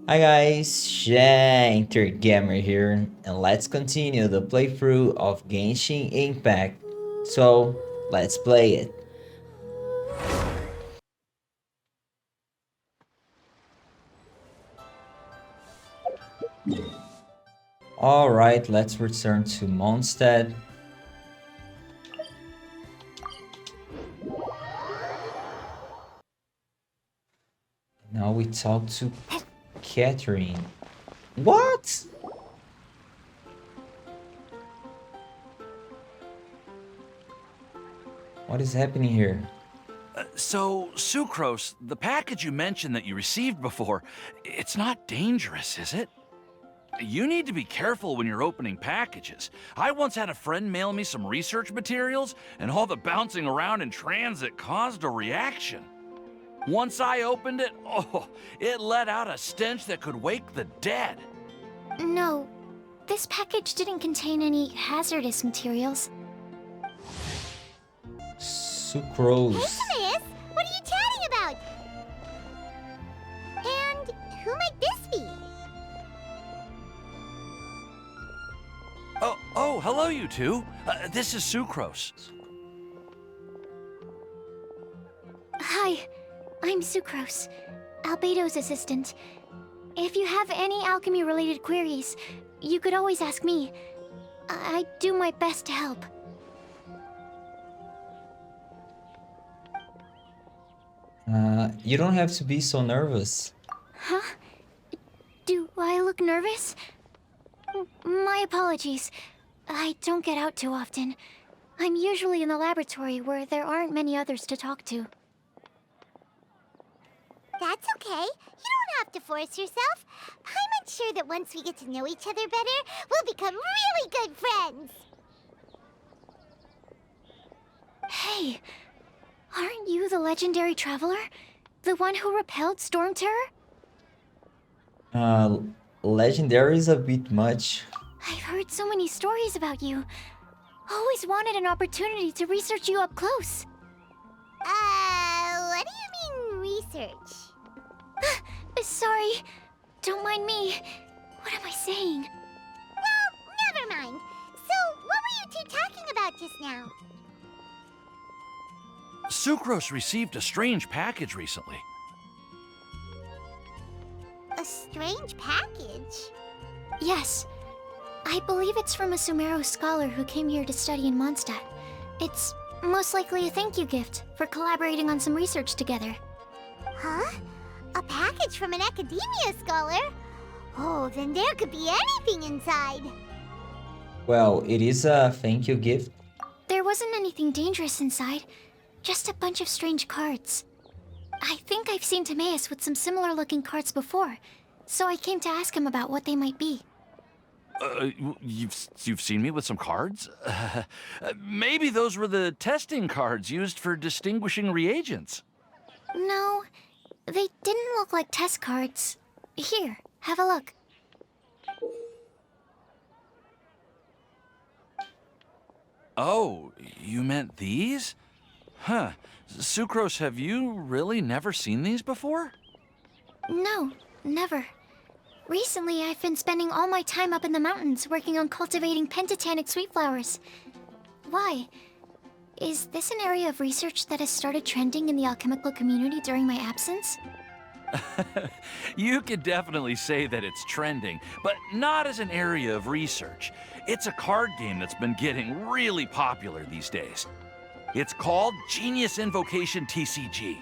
Hi guys, Shinter Gamer here, and let's continue the playthrough of Genshin Impact. So, let's play it. Alright, let's return to Mondstadt. Now we talk to Catherine. What? What is happening here? So, Sucrose, the package you mentioned that you received before, it's not dangerous, is it? You need to be careful when you're opening packages. I once had a friend mail me some research materials, and all the bouncing around in transit caused a reaction. Once I opened it, it let out a stench that could wake the dead. No, this package didn't contain any hazardous materials. Sucrose. Hey, what are you chatting about? And who might this be? Oh, hello, you two. This is Sucrose. Hi, I'm Sucrose, Albedo's assistant. If you have any alchemy-related queries, you could always ask me. I do my best to help. You don't have to be so nervous. Huh? Do I look nervous? My apologies. I don't get out too often. I'm usually in the laboratory where there aren't many others to talk to. That's okay. You don't have to force yourself. I'm unsure that once we get to know each other better, we'll become really good friends. Hey, aren't you the legendary traveler? The one who repelled Storm Terror? Legendary is a bit much. I've heard so many stories about you. Always wanted an opportunity to research you up close. What do you mean, research? Sorry. Don't mind me. What am I saying? Well, never mind. So, what were you two talking about just now? Sucrose received a strange package recently. A strange package? Yes. I believe it's from a Sumeru scholar who came here to study in Mondstadt. It's most likely a thank you gift for collaborating on some research together. Huh? A package from an academia scholar? Oh, then there could be anything inside. Well, it is a thank you gift. There wasn't anything dangerous inside, just a bunch of strange cards. I think I've seen Timaeus with some similar looking cards before, so I came to ask him about what they might be. You've seen me with some cards? Maybe those were the testing cards used for distinguishing reagents. No, they didn't look like test cards. Here, have a look. Oh, you meant these? Huh. Sucrose, have you really never seen these before? No, never. Recently, I've been spending all my time up in the mountains working on cultivating pentatonic sweet flowers. Why? Is this an area of research that has started trending in the alchemical community during my absence? You could definitely say that it's trending, but not as an area of research. It's a card game that's been getting really popular these days. It's called Genius Invocation TCG.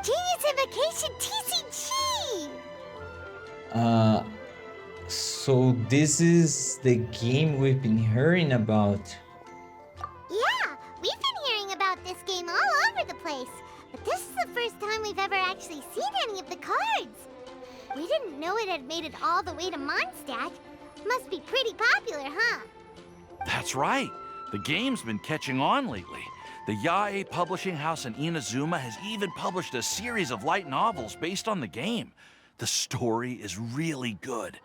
Genius Invocation TCG! So this is the game we've been hearing about. Yeah, we've been hearing about this game all over the place. But this is the first time we've ever actually seen any of the cards. We didn't know it had made it all the way to Mondstadt. Must be pretty popular, huh? That's right. The game's been catching on lately. The Yae publishing house in Inazuma has even published a series of light novels based on the game. The story is really good.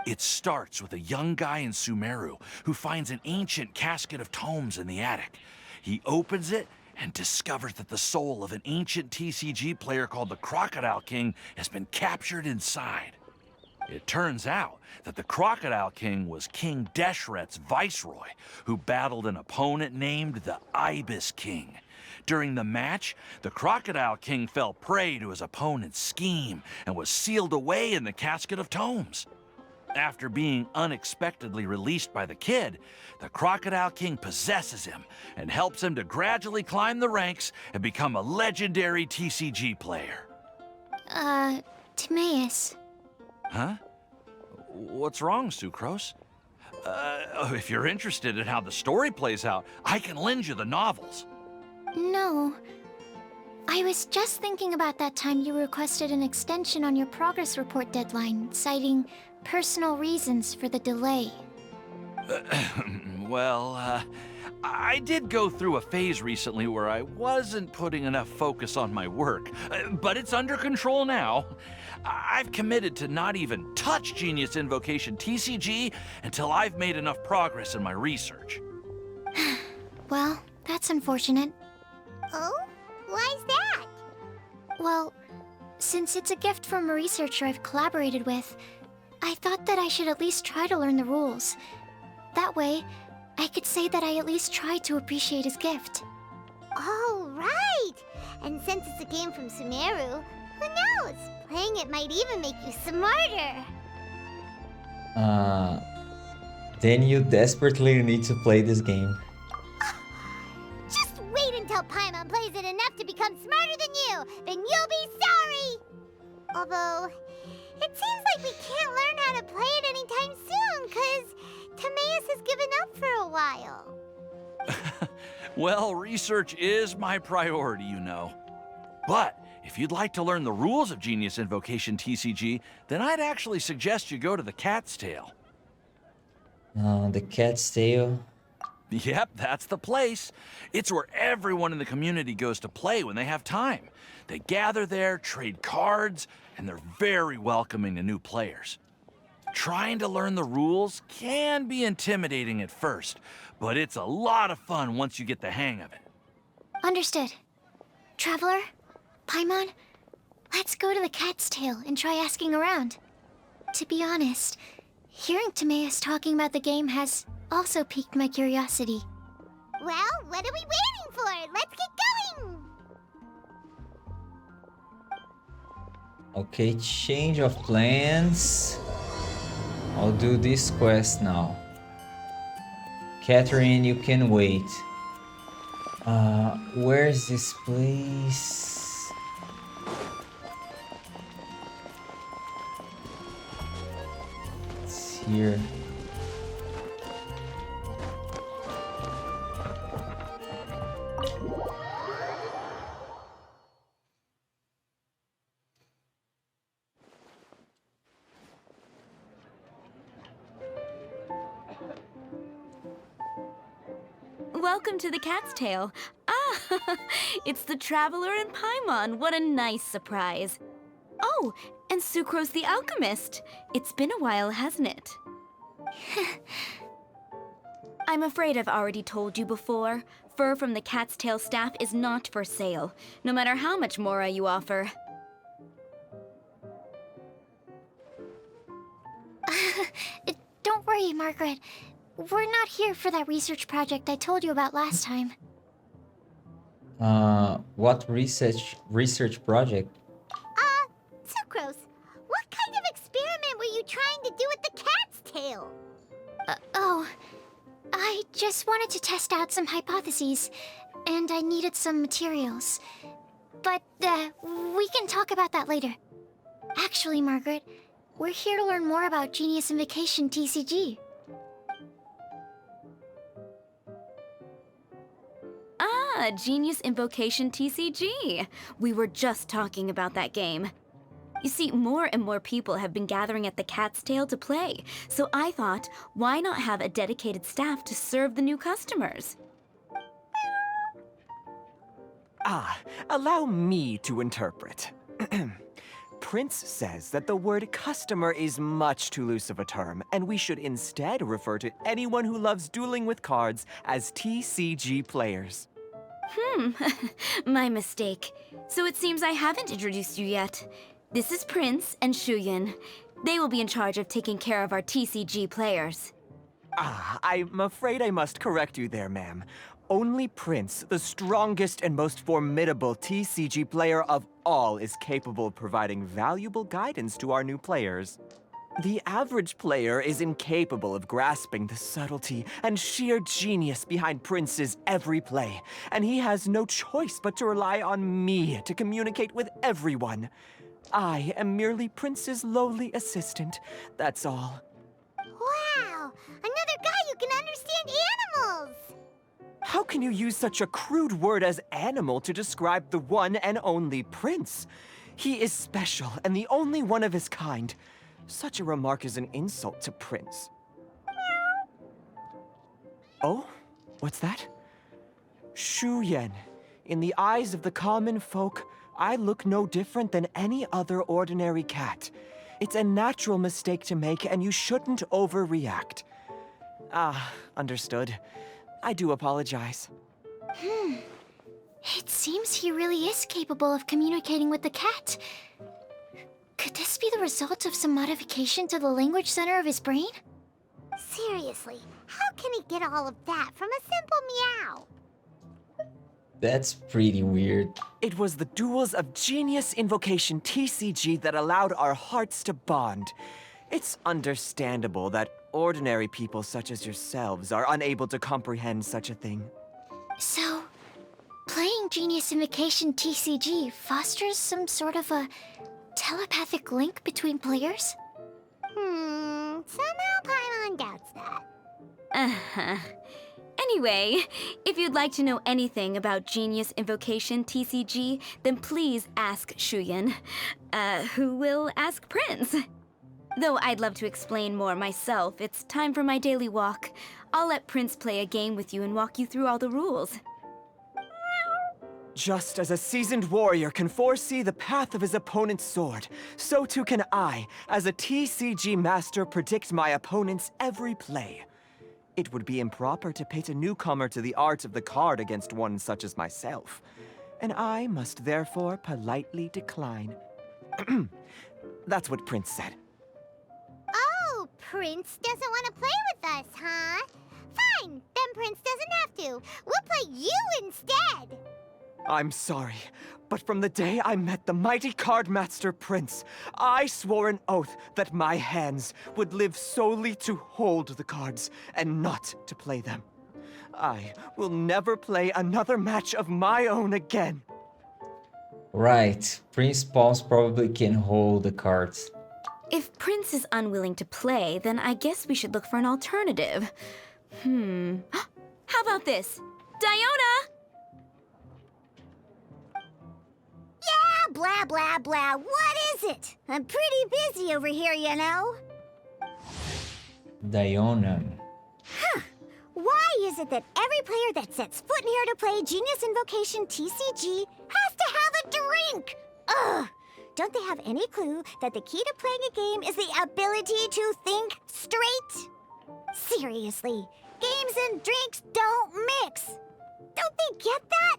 It starts with a young guy in Sumeru who finds an ancient casket of tomes in the attic. He opens it and discovers that the soul of an ancient TCG player called the Crocodile King has been captured inside. It turns out that the Crocodile King was King Deshret's viceroy, who battled an opponent named the Ibis King. During the match, the Crocodile King fell prey to his opponent's scheme and was sealed away in the Casket of Tomes. After being unexpectedly released by the kid, the Crocodile King possesses him and helps him to gradually climb the ranks and become a legendary TCG player. Timaeus. Huh? What's wrong, Sucrose? If you're interested in how the story plays out, I can lend you the novels. No. I was just thinking about that time you requested an extension on your progress report deadline, citing personal reasons for the delay. Well, I did go through a phase recently where I wasn't putting enough focus on my work, but it's under control now. I've committed to not even touch Genius Invocation TCG until I've made enough progress in my research. Well, that's unfortunate. Oh? Why's that? Well, since it's a gift from a researcher I've collaborated with, I thought that I should at least try to learn the rules. That way, I could say that I at least tried to appreciate his gift. Oh, right! And since it's a game from Sumeru, who knows? Playing it might even make you smarter. Then you desperately need to play this game. Just wait until Paimon plays it enough to become smarter than you, then you'll be sorry! Although, it seems like we can't learn how to play it anytime soon, cause Timaeus has given up for a while. Well, research is my priority, you know. But if you'd like to learn the rules of Genius Invocation TCG, then I'd actually suggest you go to the Cat's Tail. The Cat's Tail. Yep, that's the place. It's where everyone in the community goes to play when they have time. They gather there, trade cards, and they're very welcoming to new players. Trying to learn the rules can be intimidating at first, but it's a lot of fun once you get the hang of it. Understood. Traveler, Paimon, let's go to the Cat's Tail and try asking around. To be honest, hearing Timaeus talking about the game has also piqued my curiosity. Well, what are we waiting for? Let's get going! Okay, change of plans. I'll do this quest now. Catherine, you can wait. Where's this place? It's here. Welcome to the Cat's Tail. Ah, it's the Traveler and Paimon. What a nice surprise. Oh, and Sucrose the Alchemist. It's been a while, hasn't it? I'm afraid I've already told you before. Fur from the Cat's Tail staff is not for sale, no matter how much Mora you offer. Don't worry, Margaret. We're not here for that research project I told you about last time. What research project? Sucrose, what kind of experiment were you trying to do with the cat's tail? I just wanted to test out some hypotheses, and I needed some materials. But, we can talk about that later. Actually, Margaret, we're here to learn more about Genius Invocation TCG. Ah, Genius Invocation TCG. We were just talking about that game. You see, more and more people have been gathering at the Cat's Tail to play, so I thought, why not have a dedicated staff to serve the new customers? Allow me to interpret. Prince says that the word customer is much too loose of a term, and we should instead refer to anyone who loves dueling with cards as TCG players. My mistake. So it seems I haven't introduced you yet. This is Prince and Shuyan. They will be in charge of taking care of our TCG players. I'm afraid I must correct you there, ma'am. Only Prince, the strongest and most formidable TCG player of all, is capable of providing valuable guidance to our new players. The average player is incapable of grasping the subtlety and sheer genius behind Prince's every play, and he has no choice but to rely on me to communicate with everyone. I am merely Prince's lowly assistant, that's all. Wow! Another guy who can understand animals! How can you use such a crude word as animal to describe the one and only Prince? He is special and the only one of his kind. Such a remark is an insult to Prince. Oh? What's that? Shu Yan. In the eyes of the common folk, I look no different than any other ordinary cat. It's a natural mistake to make, and you shouldn't overreact. Understood. I do apologize. It seems he really is capable of communicating with the cat. Could this be the result of some modification to the language center of his brain? Seriously, how can he get all of that from a simple meow? That's pretty weird. It was the Duels of Genius Invocation TCG that allowed our hearts to bond. It's understandable that ordinary people such as yourselves are unable to comprehend such a thing. So, playing Genius Invocation TCG fosters some sort of a telepathic link between players? Somehow Paimon doubts that. Uh-huh. Anyway, if you'd like to know anything about Genius Invocation TCG, then please ask Shuyan, who will ask Prince. Though I'd love to explain more myself, it's time for my daily walk. I'll let Prince play a game with you and walk you through all the rules. Just as a seasoned warrior can foresee the path of his opponent's sword, so too can I, as a TCG master, predict my opponent's every play. It would be improper to pit a newcomer to the art of the card against one such as myself, and I must therefore politely decline. That's what Prince said. Oh, Prince doesn't want to play with us, huh? Fine, then Prince doesn't have to. We'll play you instead. I'm sorry, but from the day I met the mighty card master Prince, I swore an oath that my hands would live solely to hold the cards and not to play them. I will never play another match of my own again. Right, Prince Pawns probably can hold the cards. If Prince is unwilling to play, then I guess we should look for an alternative. How about this? Diona! Yeah, blah, blah, blah. What is it? I'm pretty busy over here, you know. Diona. Why is it that every player that sets foot in here to play Genius Invocation TCG has to have a drink? Ugh! Don't they have any clue that the key to playing a game is the ability to think straight? Seriously, games and drinks don't mix. Don't they get that?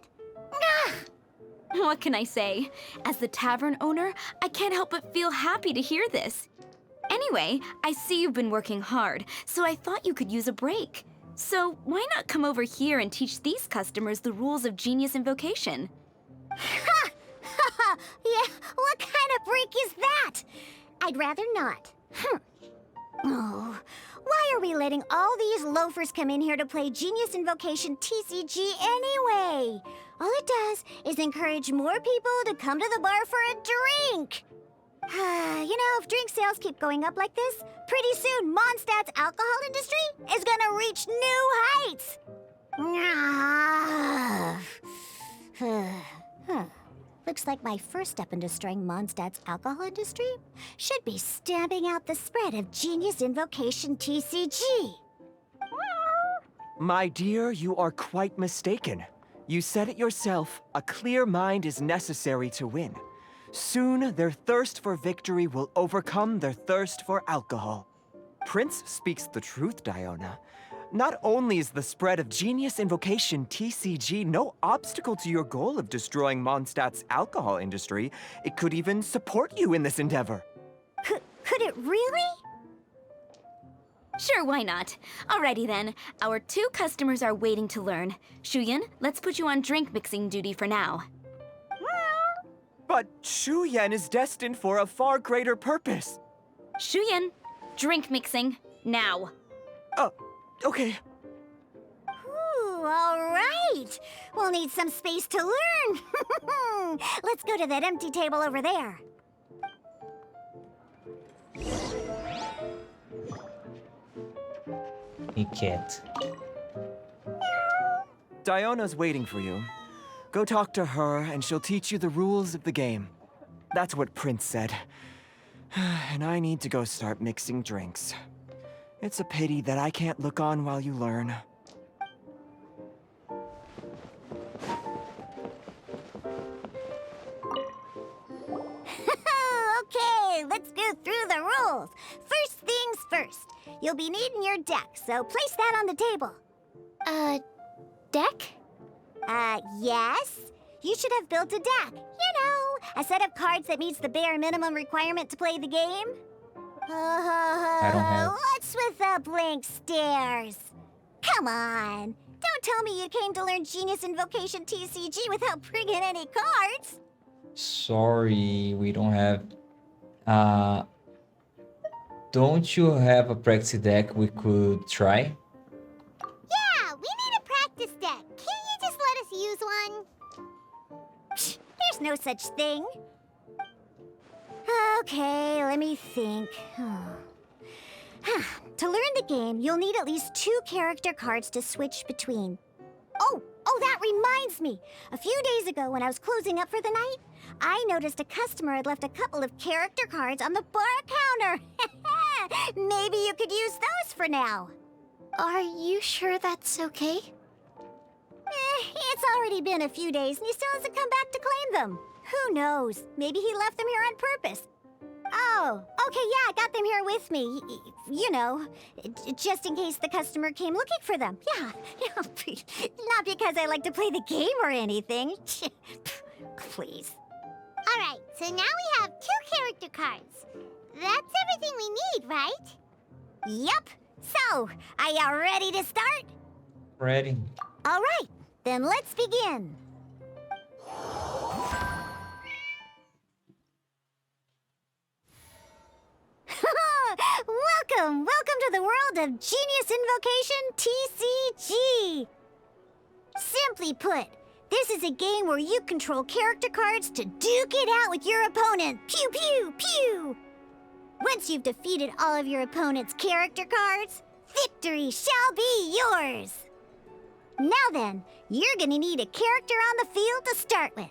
Ugh! What can I say? As the tavern owner, I can't help but feel happy to hear this. Anyway, I see you've been working hard, so I thought you could use a break. So why not come over here and teach these customers the rules of Genius Invocation? Ha! Ha! Yeah, what kind of break is that? I'd rather not. Oh, why are we letting all these loafers come in here to play Genius Invocation TCG anyway? All it does is encourage more people to come to the bar for a drink. You know, if drink sales keep going up like this, pretty soon Mondstadt's alcohol industry is gonna reach new heights. Looks like my first step in destroying Mondstadt's alcohol industry should be stamping out the spread of Genius Invocation TCG. My dear, you are quite mistaken. You said it yourself, a clear mind is necessary to win. Soon, their thirst for victory will overcome their thirst for alcohol. Prince speaks the truth, Diona. Not only is the spread of Genius Invocation TCG no obstacle to your goal of destroying Mondstadt's alcohol industry, it could even support you in this endeavor. Could it really? Sure, why not? Alrighty then. Our 2 customers are waiting to learn. Shuyan, let's put you on drink mixing duty for now. But Shuyan is destined for a far greater purpose. Shuyan, drink mixing, now. Oh, okay. Ooh, all right. We'll need some space to learn. Let's go to that empty table over there. He can't. Diona's waiting for you. Go talk to her, and she'll teach you the rules of the game. That's what Prince said. And I need to go start mixing drinks. It's a pity that I can't look on while you learn. Okay, let's go through the rules. First things first. You'll be needing your deck, so place that on the table. Deck? Yes. You should have built a deck. You know, a set of cards that meets the bare minimum requirement to play the game. I don't have. What's with the blank stares? Come on. Don't tell me you came to learn Genius Invocation TCG without bringing any cards. Sorry, we don't have. Don't you have a practice deck we could try? Yeah, we need a practice deck. Can't you just let us use one? Psh, there's no such thing. Okay, let me think. To learn the game, you'll need at least 2 character cards to switch between. Oh, that reminds me. A few days ago, when I was closing up for the night, I noticed a customer had left a couple of character cards on the bar counter. Maybe you could use those for now. Are you sure that's okay? It's already been a few days and he still hasn't come back to claim them. Who knows? Maybe he left them here on purpose. Oh, okay, yeah, I got them here with me. You know, just in case the customer came looking for them. Yeah, not because I like to play the game or anything. Please. All right, so now we have 2 character cards. That's everything we need, right? Yep. So, are you ready to start? Ready? All right, then let's begin. Welcome to the world of Genius Invocation TCG. Simply put, this is a game where you control character cards to duke it out with your opponent. Pew, pew, pew. Once you've defeated all of your opponent's character cards, victory shall be yours. Now then, you're gonna need a character on the field to start with.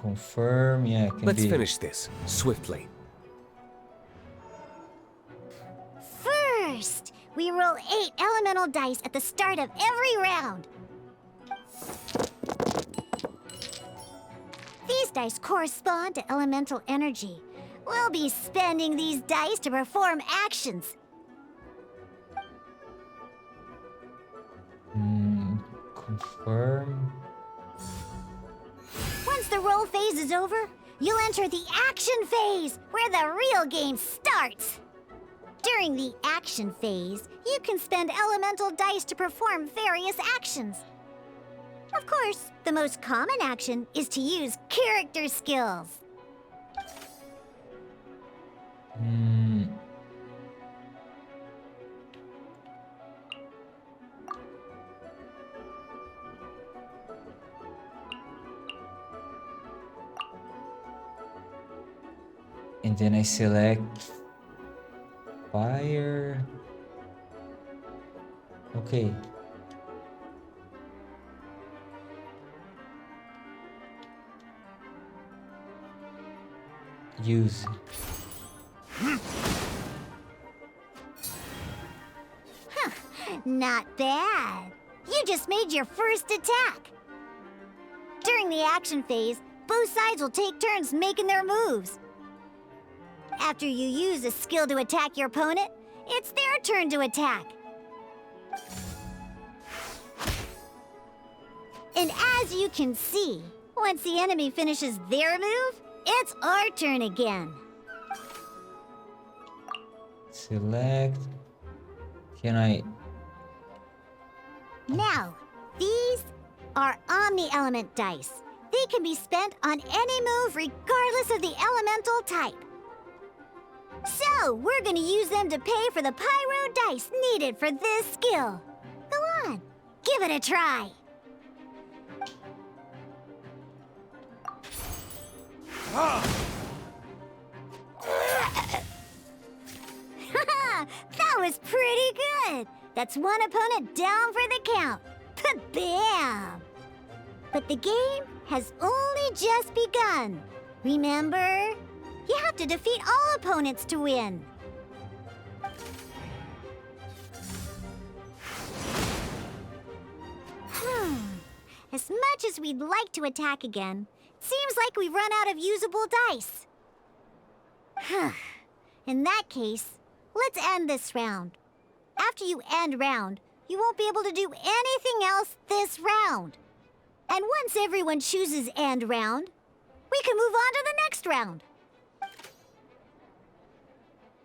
Confirm. Yeah, can Let's be. finish this swiftly. First, we roll 8 elemental dice at the start of every round. These dice correspond to elemental energy. We'll be spending these dice to perform actions. Confirm. Once the roll phase is over, you'll enter the action phase, where the real game starts. During the action phase, you can spend elemental dice to perform various actions. Of course, the most common action is to use character skills. And then I select fire. Okay. Use. Not bad. You just made your first attack. During the action phase, both sides will take turns making their moves. After you use a skill to attack your opponent, it's their turn to attack. And as you can see, once the enemy finishes their move, It's our turn again. Select. Can I? Now, these are Omni-Element dice. They can be spent on any move regardless of the elemental type. So, we're gonna use them to pay for the pyro dice needed for this skill. Go on, give it a try. That was pretty good. That's one opponent down for the count. Bam! But the game has only just begun. Remember? You have to defeat all opponents to win. As much as we'd like to attack again, it seems like we've run out of usable dice. In that case, let's end this round. After you end round, you won't be able to do anything else this round. And once everyone chooses end round, we can move on to the next round.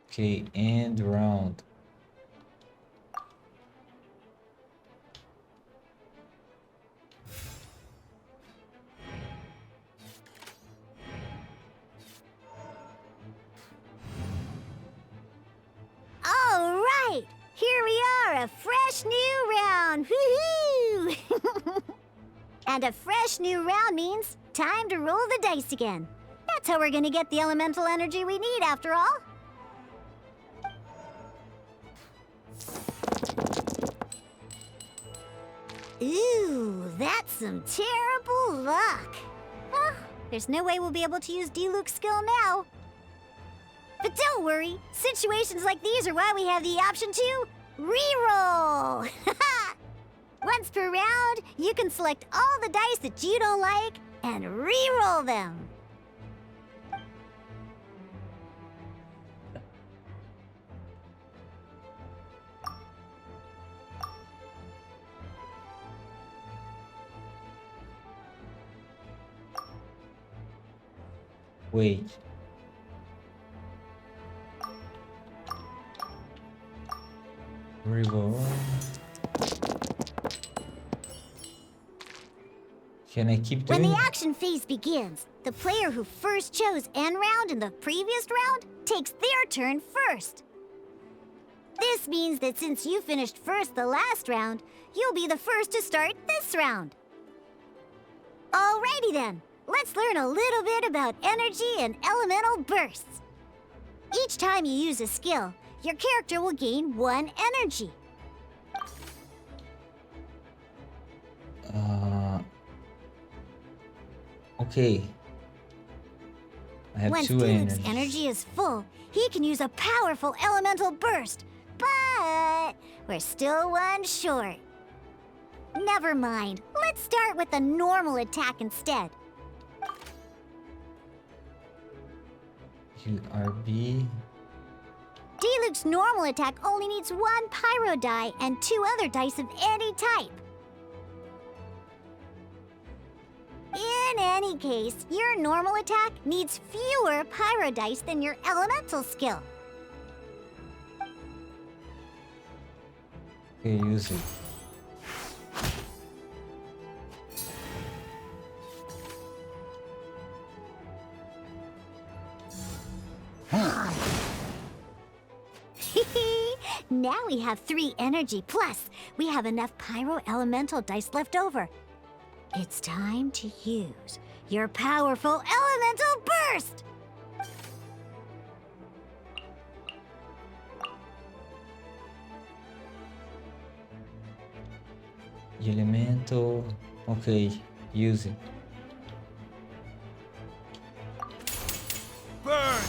Okay, end round. All right, here we are, a fresh new round. Woohoo! And a fresh new round means time to roll the dice again. That's how we're gonna get the elemental energy we need, after all. Ooh, that's some terrible luck. Well, there's no way we'll be able to use Diluc's skill now. But don't worry, situations like these are why we have the option to reroll. Once per round, you can select all the dice that you don't like and reroll them. Wait. Reroll. Can I keep When doing? the action phase begins, the player who first chose end round in the previous round takes their turn first. This means that since you finished first the last round, you'll be the first to start this round. Alrighty then, let's learn a little bit about energy and elemental bursts. Each time you use a skill, your character will gain 1 energy. Okay. I have Once 2 Diluc's energies. energy is full, he can use a powerful elemental burst. But we're still 1 short. Never mind. Let's start with a normal attack instead. QRB. Diluc's normal attack only needs 1 pyro die and 2 other dice of any type. In any case, your normal attack needs fewer pyro dice than your elemental skill. Okay, use it. Now we have 3 energy, plus we have enough pyro elemental dice left over. It's time to use your powerful elemental burst! Elemental. Okay, use it. Burn!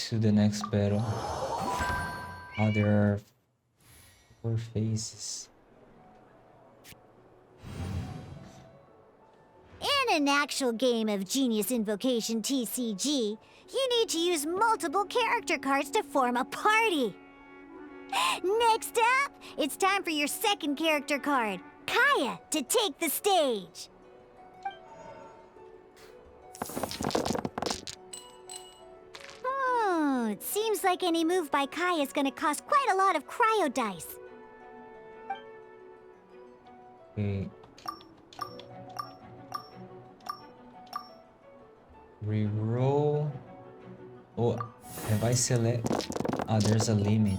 To the next battle. Oh, there are 4 phases. In In an actual game of Genius Invocation TCG, you need to use multiple character cards to form a party. Next up, it's time for your second character card, Kaya, to take the stage. Oh, it seems like any move by Kaya is going to cost quite a lot of cryo dice. Okay. Reroll. Oh, have I select? Oh, there's a limit.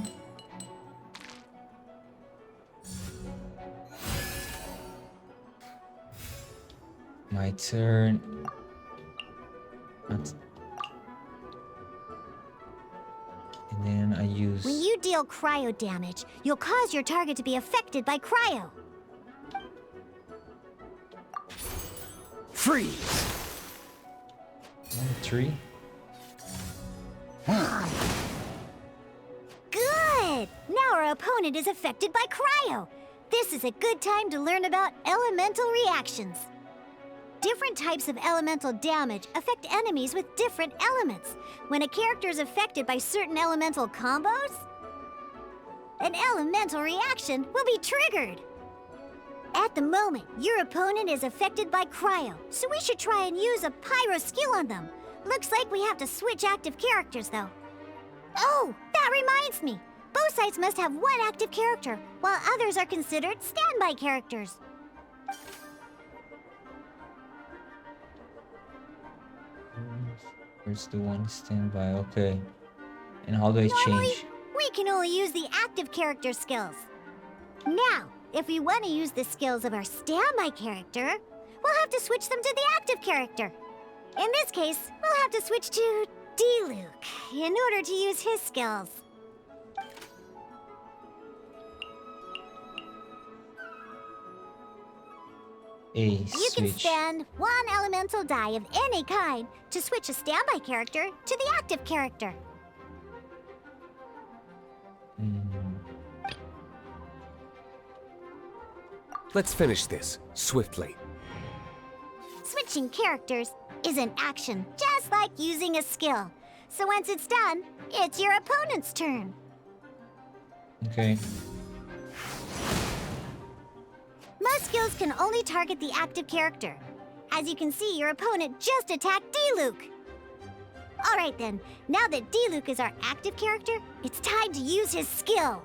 My turn. And then I use. When you deal cryo damage, you'll cause your target to be affected by cryo. Freeze! 3. Good! Now our opponent is affected by cryo. This is a good time to learn about elemental reactions. Different types of elemental damage affect enemies with different elements. When a character is affected by certain elemental combos, an elemental reaction will be triggered. At the moment, your opponent is affected by cryo, so we should try and use a pyro skill on them. Looks like we have to switch active characters, though. Oh, that reminds me. Both sides must have one active character, while others are considered standby characters. Where's the one standby? Okay. And how do I Normally, change? we can only use the active character skills. Now, if we want to use the skills of our standby character, we'll have to switch them to the active character. In this case, we'll have to switch to D-Luke in order to use his skills. You can Switch. spend one elemental die of any kind to switch a standby character to the active character. Let's finish this swiftly. Switching characters is an action, just like using a skill. So once it's done, it's your opponent's turn. Okay. Most skills can only target the active character. As you can see, your opponent just attacked D-Luke. Alright then, now that D-Luke is our active character, it's time to use his skill.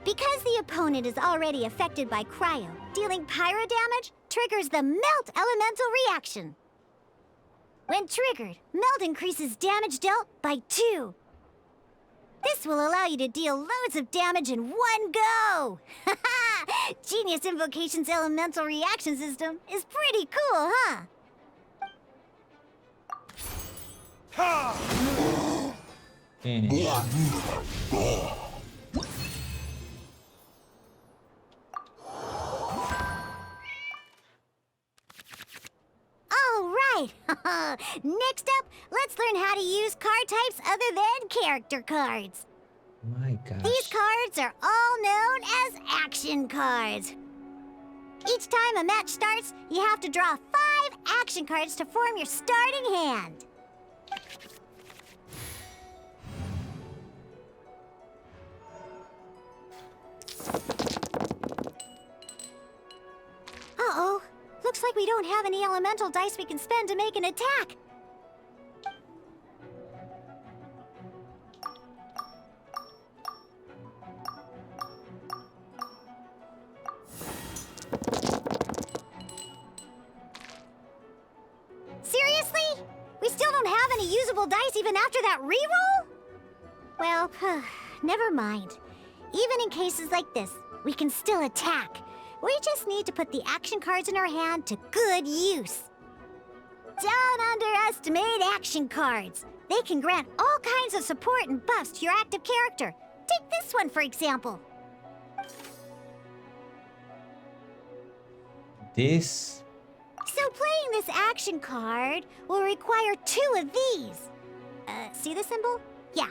Because the opponent is already affected by cryo, dealing pyro damage triggers the Melt Elemental reaction. When triggered, Melt increases damage dealt by 2. This will allow you to deal loads of damage in one go! Haha! Genius Invocation's elemental reaction system is pretty cool, huh? Finish. Alright! Next up, let's learn how to use card types other than character cards. My gosh. These cards are all known as action cards. Each time a match starts, you have to draw 5 action cards to form your starting hand. Uh-oh. Looks like we don't have any elemental dice we can spend to make an attack. Seriously? We still don't have any usable dice even after that reroll? Well, never mind. Even in cases like this, we can still attack. We just need to put the action cards in our hand to good use. Don't underestimate action cards. They can grant all kinds of support and buffs to your active character. Take this one, for example. This. So playing this action card will require 2 of these. See the symbol? Yeah,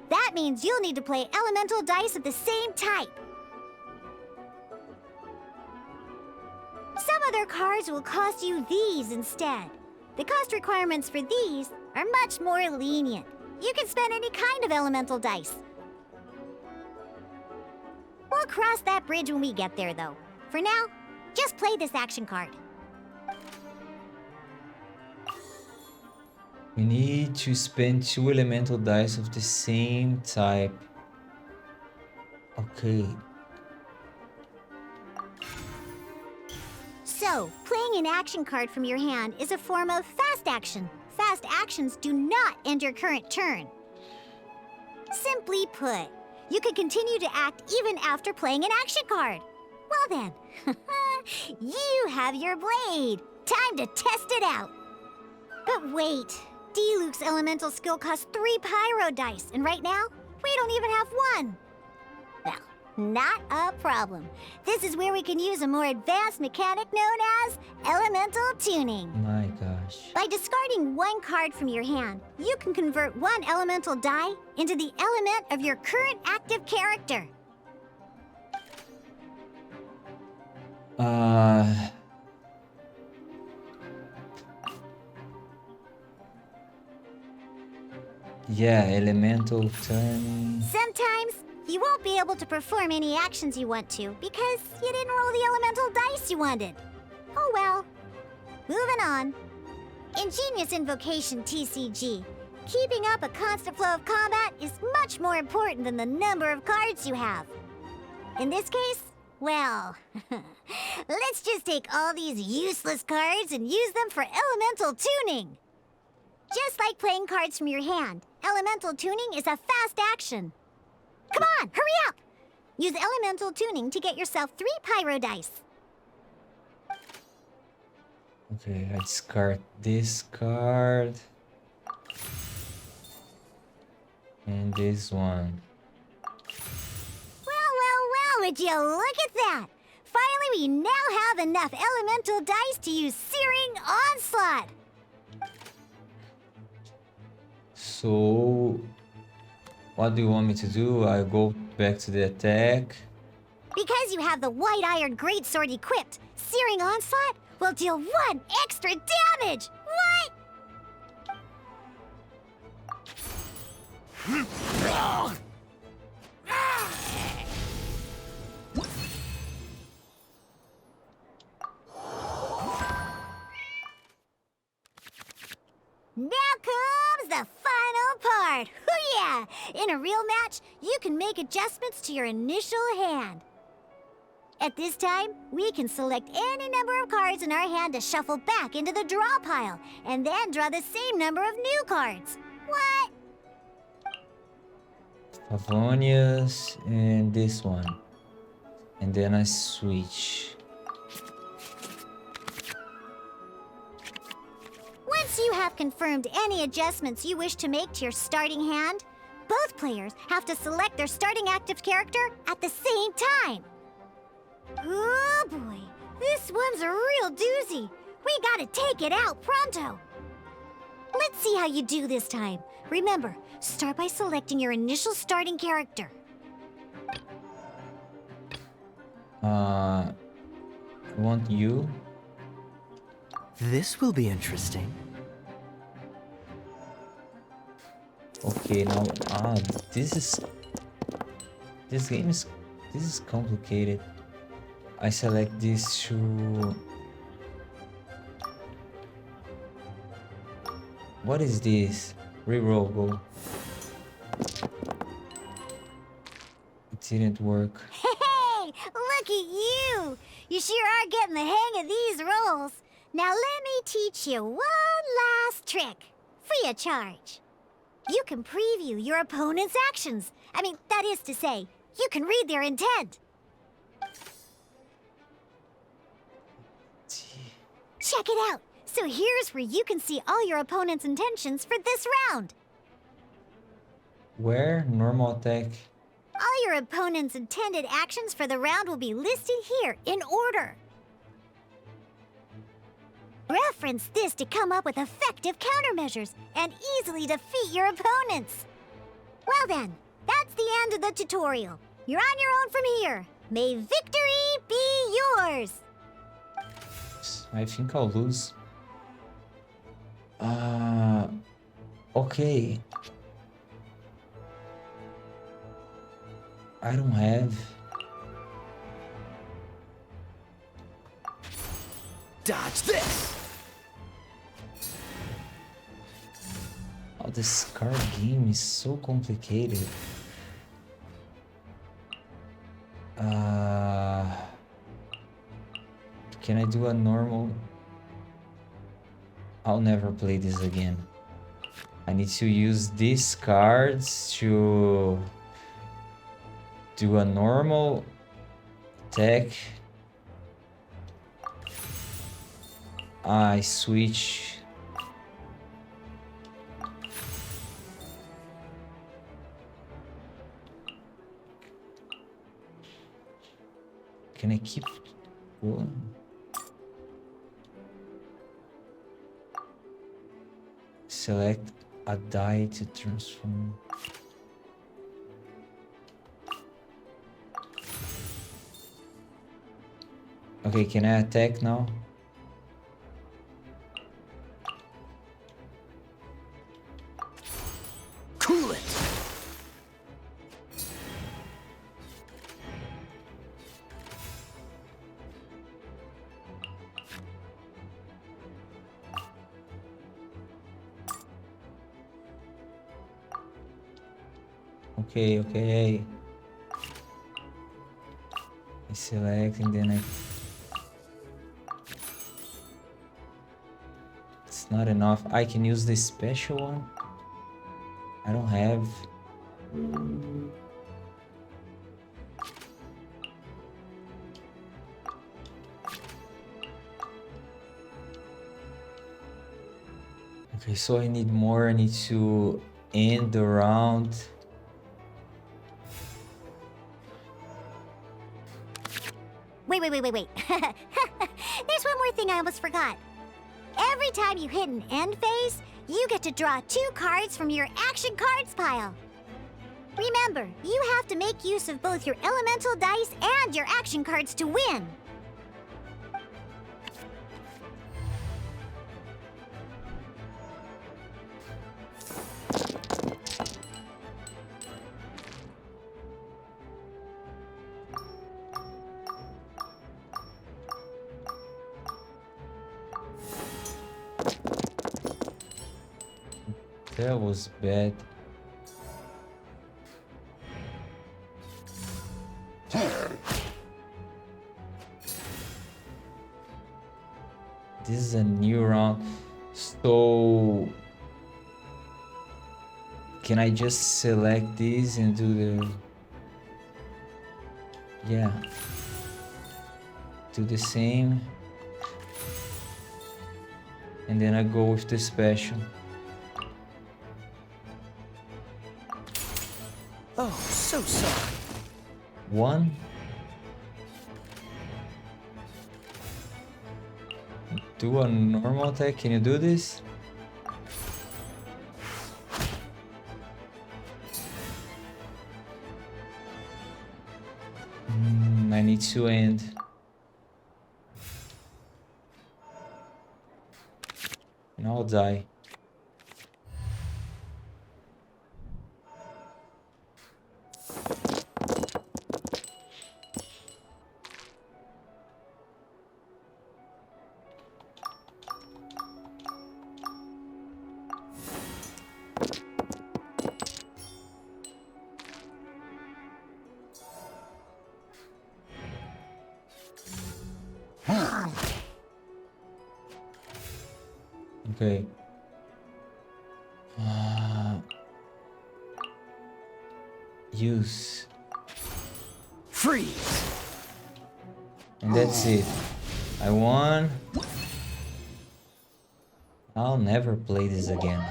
that means you'll need to play elemental dice of the same type. Some other cards will cost you these instead. The cost requirements for these are much more lenient. You can spend any kind of elemental dice. We'll cross that bridge when we get there, though. For now, just play this action card. We need to spend 2 elemental dice of the same type. Okay. So, playing an action card from your hand is a form of fast action. Fast actions do not end your current turn. Simply put, you can continue to act even after playing an action card. Well then, you have your blade. Time to test it out. But wait, D-Luke's elemental skill costs 3 pyro dice, and right now, we don't even have 1. Well, not a problem. This is where we can use a more advanced mechanic known as elemental tuning. My gosh. By discarding 1 card from your hand, you can convert 1 elemental die into the element of your current active character. Yeah, elemental turning. Sometimes, you won't be able to perform any actions you want to because you didn't roll the elemental dice you wanted. Oh well. Moving on. In Genius Invocation TCG, keeping up a constant flow of combat is much more important than the number of cards you have. In this case, well, let's just take all these useless cards and use them for elemental tuning. Just like playing cards from your hand, elemental tuning is a fast action. Come on, hurry up! Use elemental tuning to get yourself 3 pyro dice. Okay, I discard this card. And this one. Well, would you look at that? Finally, we now have enough elemental dice to use Searing Onslaught. So, what do you want me to do? I go back to the attack. Because you have the White Iron Greatsword equipped, Searing Onslaught will deal 1 extra damage! What? Now comes the final part! Hoo yeah! In a real match, you can make adjustments to your initial hand. At this time, we can select any number of cards in our hand to shuffle back into the draw pile, and then draw the same number of new cards. What? Favonius and this one. And then I switch. Once you have confirmed any adjustments you wish to make to your starting hand, both players have to select their starting active character at the same time. Oh boy, this one's a real doozy. We gotta take it out pronto. Let's see how you do this time. Remember, start by selecting your initial starting character. I want you. This will be interesting. Okay, now this game is complicated. I select this to what is this? Reroll go. It didn't work. Hey, look at you! You sure are getting the hang of these rolls. Now let me teach you one last trick, free of charge. You can preview your opponent's actions. I mean, that is to say, you can read their intent. Check it out. So here's where you can see all your opponent's intentions for this round. Where? Normal attack. All your opponent's intended actions for the round will be listed here in order. Reference this to come up with effective countermeasures and easily defeat your opponents. Well then, that's the end of the tutorial. You're on your own from here. May victory be yours! I think I'll lose. Okay. I don't have. Dodge this! Oh, this card game is so complicated. Can I do a normal? I'll never play this again. I need to use these cards to do a normal attack. I switch. Can I keep going? Select a die to transform. Okay, can I attack now? Cool it! Okay, okay. I select and then I... It's not enough. I can use the special one. I don't have. Okay, so I need more. I need to end the round. Wait. There's one more thing I almost forgot. Every time you hit an end phase, you get to draw 2 cards from your action cards pile. Remember, you have to make use of both your elemental dice and your action cards to win. That was bad. This is a new round, so can I just select these and do the... Yeah, do the same, and then I go with the special. Oh, so sorry. 1. Do a normal attack. Can you do this? I need to end. And I'll die. Okay. Use. Freeze! And that's it. I won. I'll never play this again.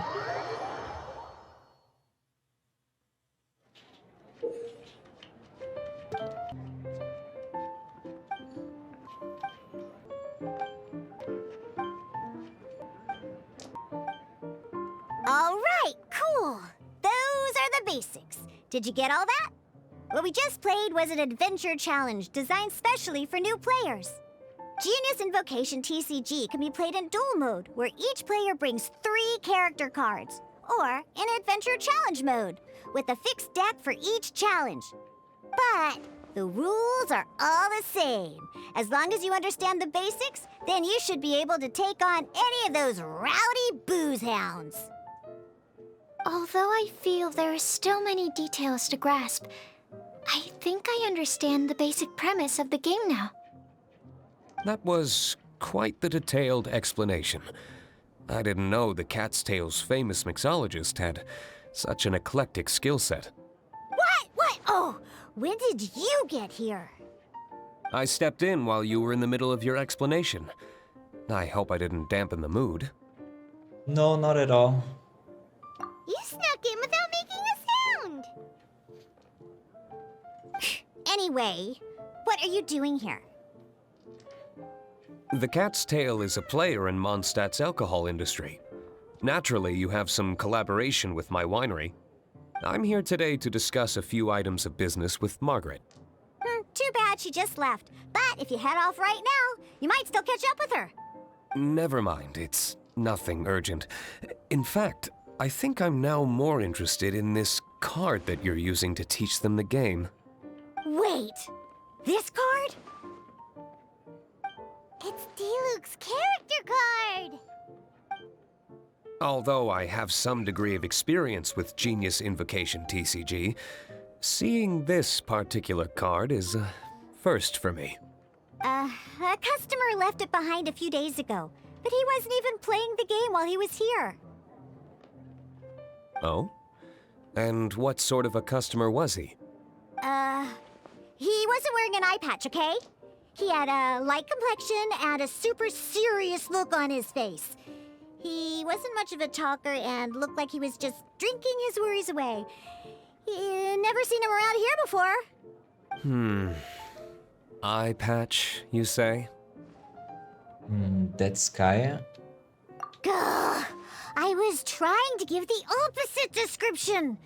All right, cool. Those are the basics. Did you get all that? What we just played was an adventure challenge designed specially for new players. Genius Invocation TCG can be played in duel mode, where each player brings 3 character cards, or in adventure challenge mode, with a fixed deck for each challenge. But the rules are all the same. As long as you understand the basics, then you should be able to take on any of those rowdy booze hounds. Although I feel there are still many details to grasp, I think I understand the basic premise of the game now. That was quite the detailed explanation. I didn't know the Cat's Tail's famous mixologist had such an eclectic skill set. What? Oh, when did you get here? I stepped in while you were in the middle of your explanation. I hope I didn't dampen the mood. No, not at all. You snuck in without making a sound. Anyway, what are you doing here? The Cat's Tail is a player in Mondstadt's alcohol industry. Naturally, you have some collaboration with my winery. I'm here today to discuss a few items of business with Margaret. Too bad she just left. But if you head off right now, you might still catch up with her. Never mind, it's nothing urgent. In fact, I think I'm now more interested in this card that you're using to teach them the game. Wait, this card? It's Diluc's character card. Although I have some degree of experience with Genius Invocation TCG, seeing this particular card is a first for me. A customer left it behind a few days ago, but he wasn't even playing the game while he was here. Oh? And what sort of a customer was he? He wasn't wearing an eye patch, okay? He had a light complexion and a super serious look on his face. He wasn't much of a talker and looked like he was just drinking his worries away. Never seen him around here before. Eye patch, you say? That's Kaya? Gah! I was trying to give the opposite description,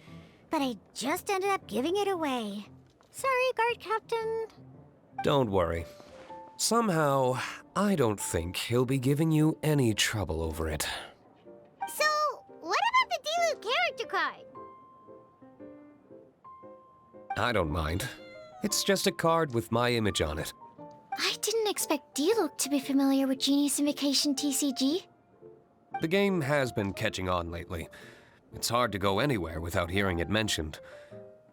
but I just ended up giving it away. Sorry, guard captain. Don't worry. Somehow, I don't think he'll be giving you any trouble over it. So, what about the Diluc character card? I don't mind. It's just a card with my image on it. I didn't expect Diluc to be familiar with Genius Invocation TCG. The game has been catching on lately. It's hard to go anywhere without hearing it mentioned.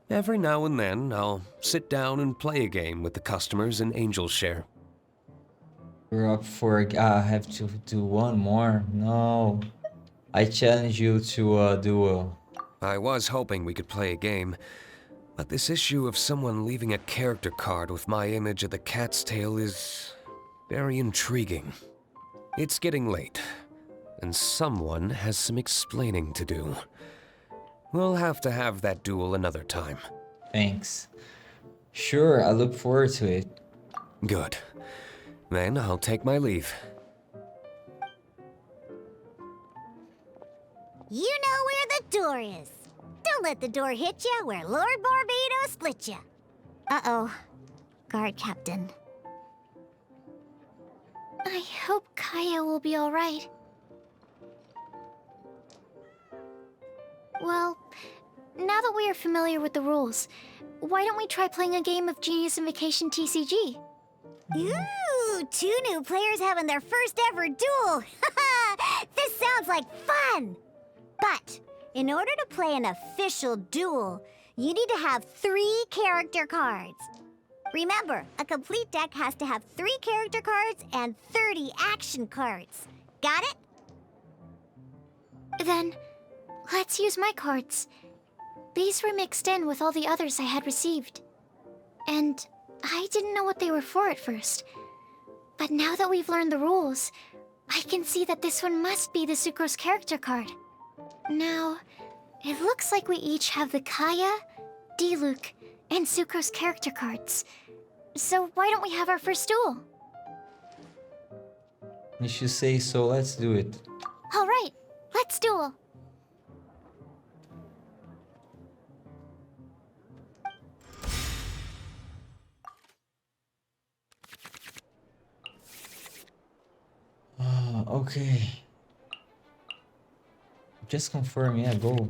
Every now and then, I'll sit down and play a game with the customers in Angel's Share. We're up for I have to do one more. No. I challenge you to a duel. I was hoping we could play a game, but this issue of someone leaving a character card with my image of the Cat's Tail is very intriguing. It's getting late, and someone has some explaining to do. We'll have to have that duel another time. Thanks. Sure, I look forward to it. Good. Then I'll take my leave. You know where the door is. Don't let the door hit you where Lord Barbados split you. Uh-oh. Guard captain. I hope Kaya will be alright. Well, now that we are familiar with the rules, why don't we try playing a game of Genius Invocation TCG? Ooh, 2 new players having their first ever duel. This sounds like fun. But in order to play an official duel, you need to have 3 character cards. Remember, a complete deck has to have 3 character cards and 30 action cards. Got it? Then, let's use my cards. These were mixed in with all the others I had received. And I didn't know what they were for at first. But now that we've learned the rules, I can see that this one must be the Sucrose character card. Now, it looks like we each have the Kaya, Diluc, and Sucrose character cards. So why don't we have our first duel? If you say so, let's do it. Alright, let's duel. Okay. Just confirm, yeah, go.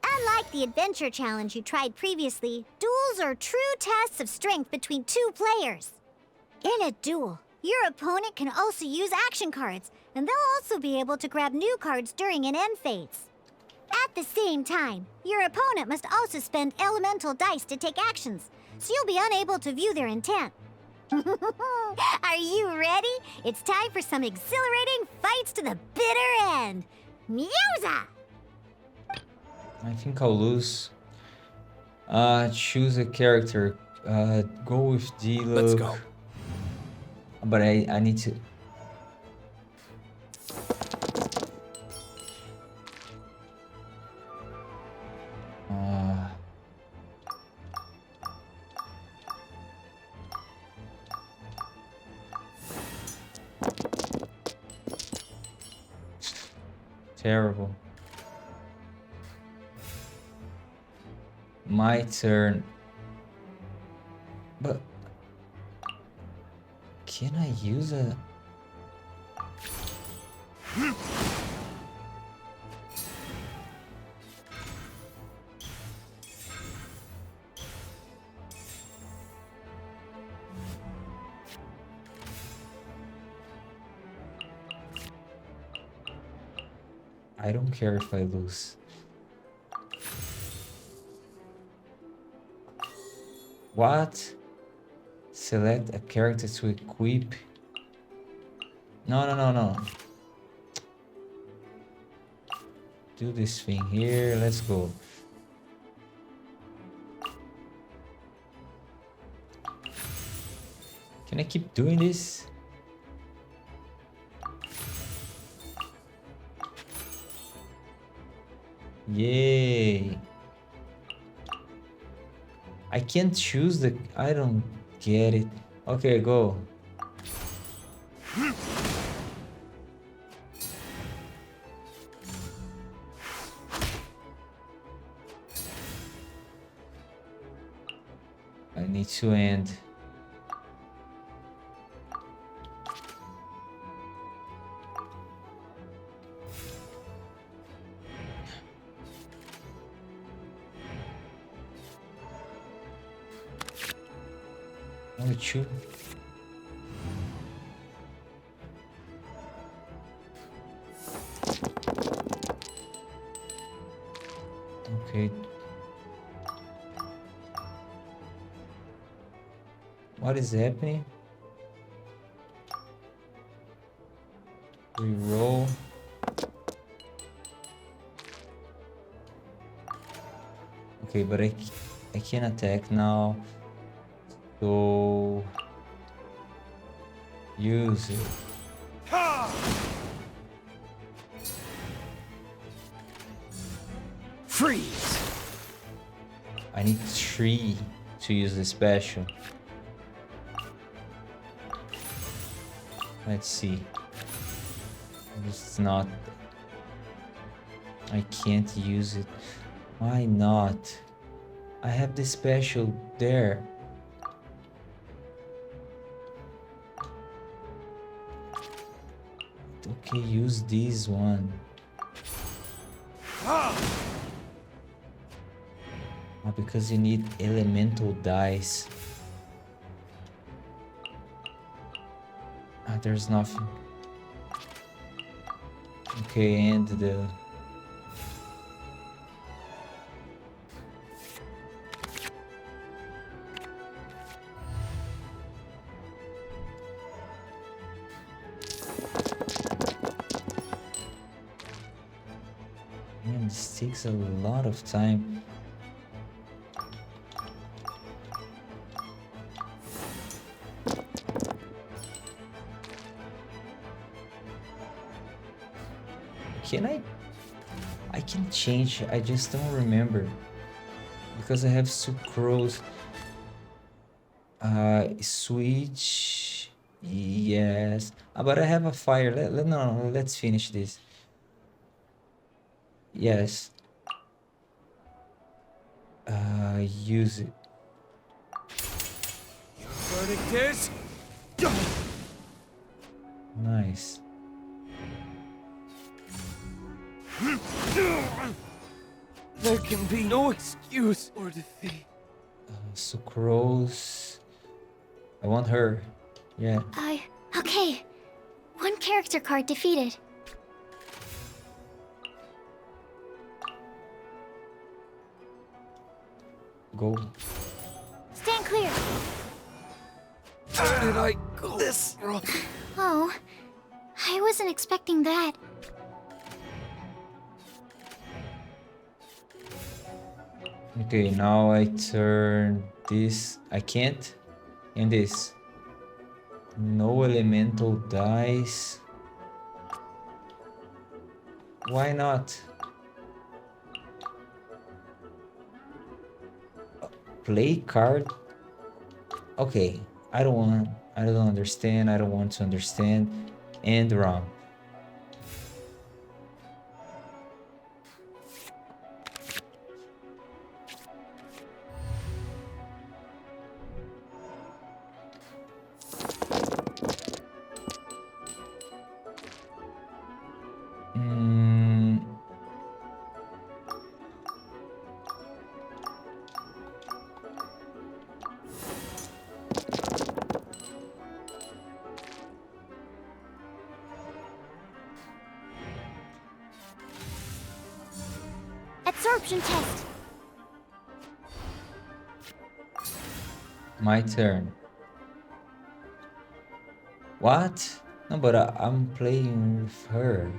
Unlike the adventure challenge you tried previously, duels are true tests of strength between two players. In a duel, your opponent can also use action cards, and they'll also be able to grab new cards during an end phase. At the same time, your opponent must also spend elemental dice to take actions, so you'll be unable to view their intent. Are you ready? It's time for some exhilarating fights to the bitter end. Musa! I think I'll lose. Choose a character. Go with D. Let's go. But I need to. Terrible. My turn. But can I use a... I don't care if I lose. What? Select a character to equip. No. Do this thing here. Let's go. Can I keep doing this? Yay. I can't choose the... I don't get it. Okay, go. I need to end. Only two. Okay. What is happening? Reroll. Okay, but I can attack now. So use it. Freeze! I need 3 to use the special. Let's see. It's not. I can't use it. Why not? I have the special there. Okay, use this one. Because you need elemental dice. There's nothing. Okay, and the... Man, this takes a lot of time. Can I can change, I just don't remember. Because I have sucrose. Switch. Yes. But I have a fire. No, let's finish this. Yes. Use it. Verdict is... Nice. There can be no excuse or defeat. Sucrose. I want her. Yeah. Okay. One character card defeated. Go. Stand clear. Where did I go? This. Oh, I wasn't expecting that. Okay, now I turn this. I can't. And this. No elemental dice. Why not? Play card. Okay, I don't understand. I don't want to understand. End round. Absorption test. My turn. What? No, but I'm playing with her.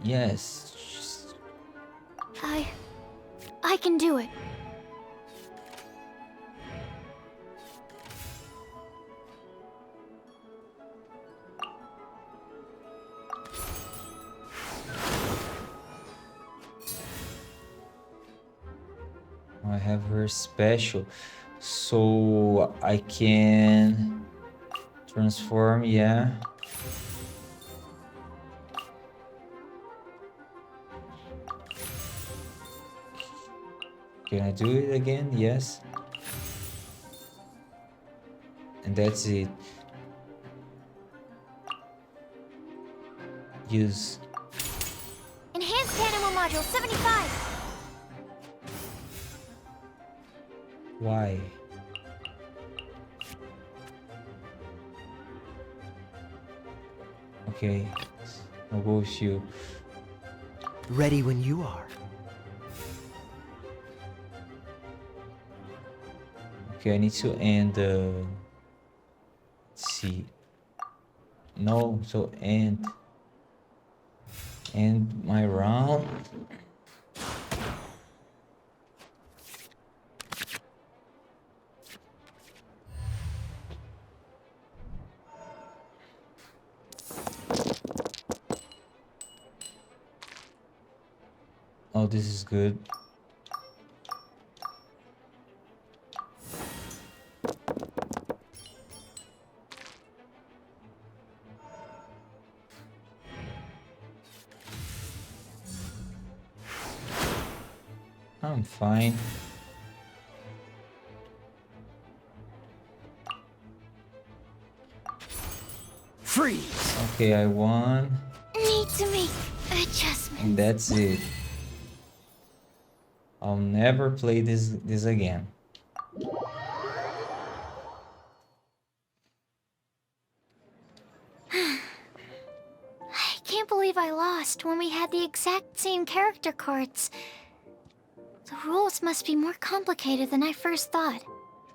Yes. I can do it. I have her special, so I can transform, yeah. Can I do it again? Yes. And that's it. Use. Enhanced Animal Module 75. Why? Okay, I'll go with you. Ready when you are. Okay, I need to end let's see. No, so end my round. Oh, this is good. I'm fine. Freeze! Okay, I won. Need to make adjustments. And that's it. I'll never play this again. I can't believe I lost when we had the exact same character cards. The rules must be more complicated than I first thought.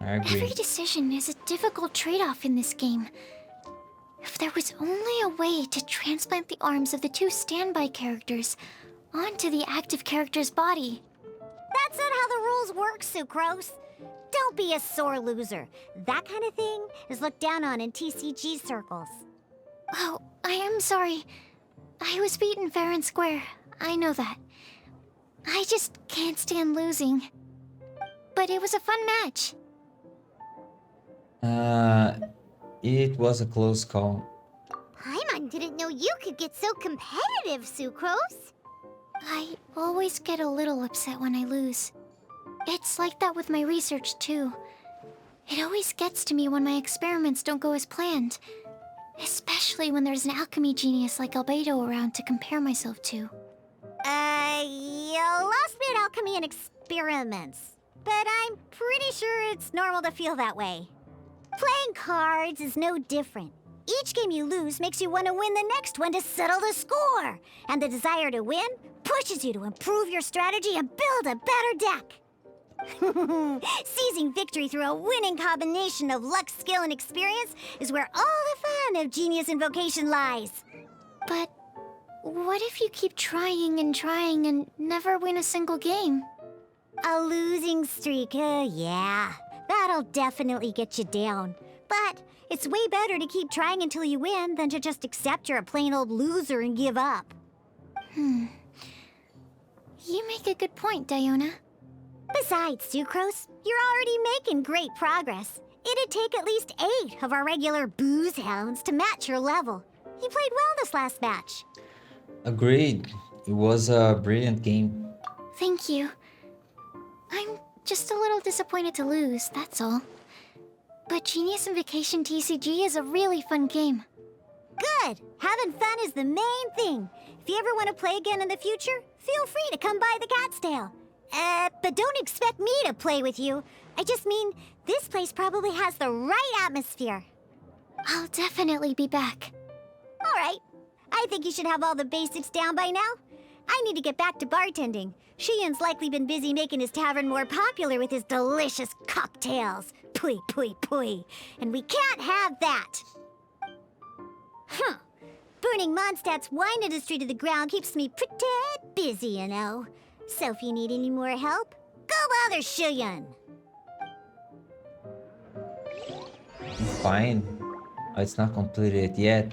I agree. Every decision is a difficult trade-off in this game. If there was only a way to transplant the arms of the two standby characters onto the active character's body. That's not how the rules work, Sucrose. Don't be a sore loser. That kind of thing is looked down on in TCG circles. Oh, I am sorry. I was beaten fair and square. I know that. I just can't stand losing. But it was a fun match. It was a close call. Paimon didn't know you could get so competitive, Sucrose. I always get a little upset when I lose. It's like that with my research, too. It always gets to me when my experiments don't go as planned. Especially when there's an alchemy genius like Albedo around to compare myself to. You lost me at alchemy and experiments. But I'm pretty sure it's normal to feel that way. Playing cards is no different. Each game you lose makes you want to win the next one to settle the score. And the desire to win pushes you to improve your strategy and build a better deck. Seizing victory through a winning combination of luck, skill, and experience is where all the fun of Genius Invocation lies. But what if you keep trying and never win a single game? A losing streak, yeah. That'll definitely get you down. But it's way better to keep trying until you win than to just accept you're a plain old loser and give up. You make a good point, Diona. Besides, Sucrose, you're already making great progress. It'd take at least 8 of our regular booze hounds to match your level. You played well this last match. Agreed. It was a brilliant game. Thank you. I'm just a little disappointed to lose, that's all. But Genius Invocation TCG is a really fun game. Good! Having fun is the main thing. If you ever want to play again in the future, feel free to come by the Cat's Tail. But don't expect me to play with you. I just mean, this place probably has the right atmosphere. I'll definitely be back. All right. I think you should have all the basics down by now. I need to get back to bartending. Shiyan's likely been busy making his tavern more popular with his delicious cocktails. Pui, pui, pui. And we can't have that. Burning Mondstadt's wine industry to the ground keeps me pretty busy, you know. So if you need any more help, go bother Shiyan. I'm fine. Oh, it's not completed yet.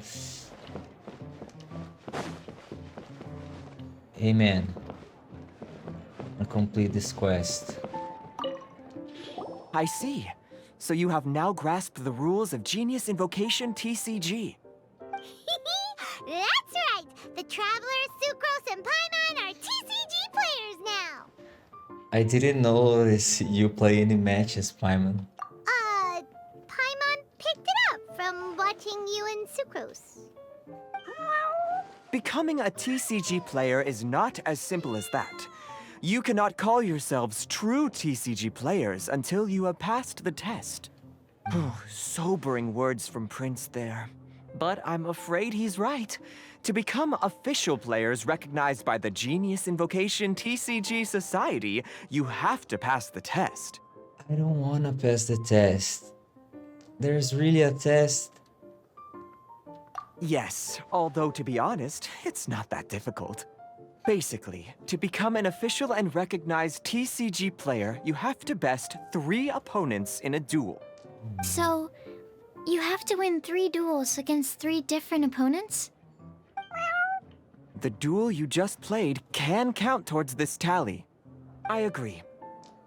Hey man, I'll complete this quest. I see. So you have now grasped the rules of Genius Invocation TCG. That's right! The Travelers, Sucrose, and Paimon are TCG players now! I didn't notice you play any matches, Paimon. Paimon picked it up from watching you and Sucrose. Becoming a TCG player is not as simple as that. You cannot call yourselves true TCG players until you have passed the test. Sobering words from Prince there. But I'm afraid he's right. To become official players recognized by the Genius Invocation TCG Society, you have to pass the test. I don't wanna pass the test. There's really a test. Yes, although to be honest, it's not that difficult. Basically, to become an official and recognized TCG player, you have to best 3 opponents in a duel. So, you have to win 3 duels against 3 different opponents? The duel you just played can count towards this tally. I agree.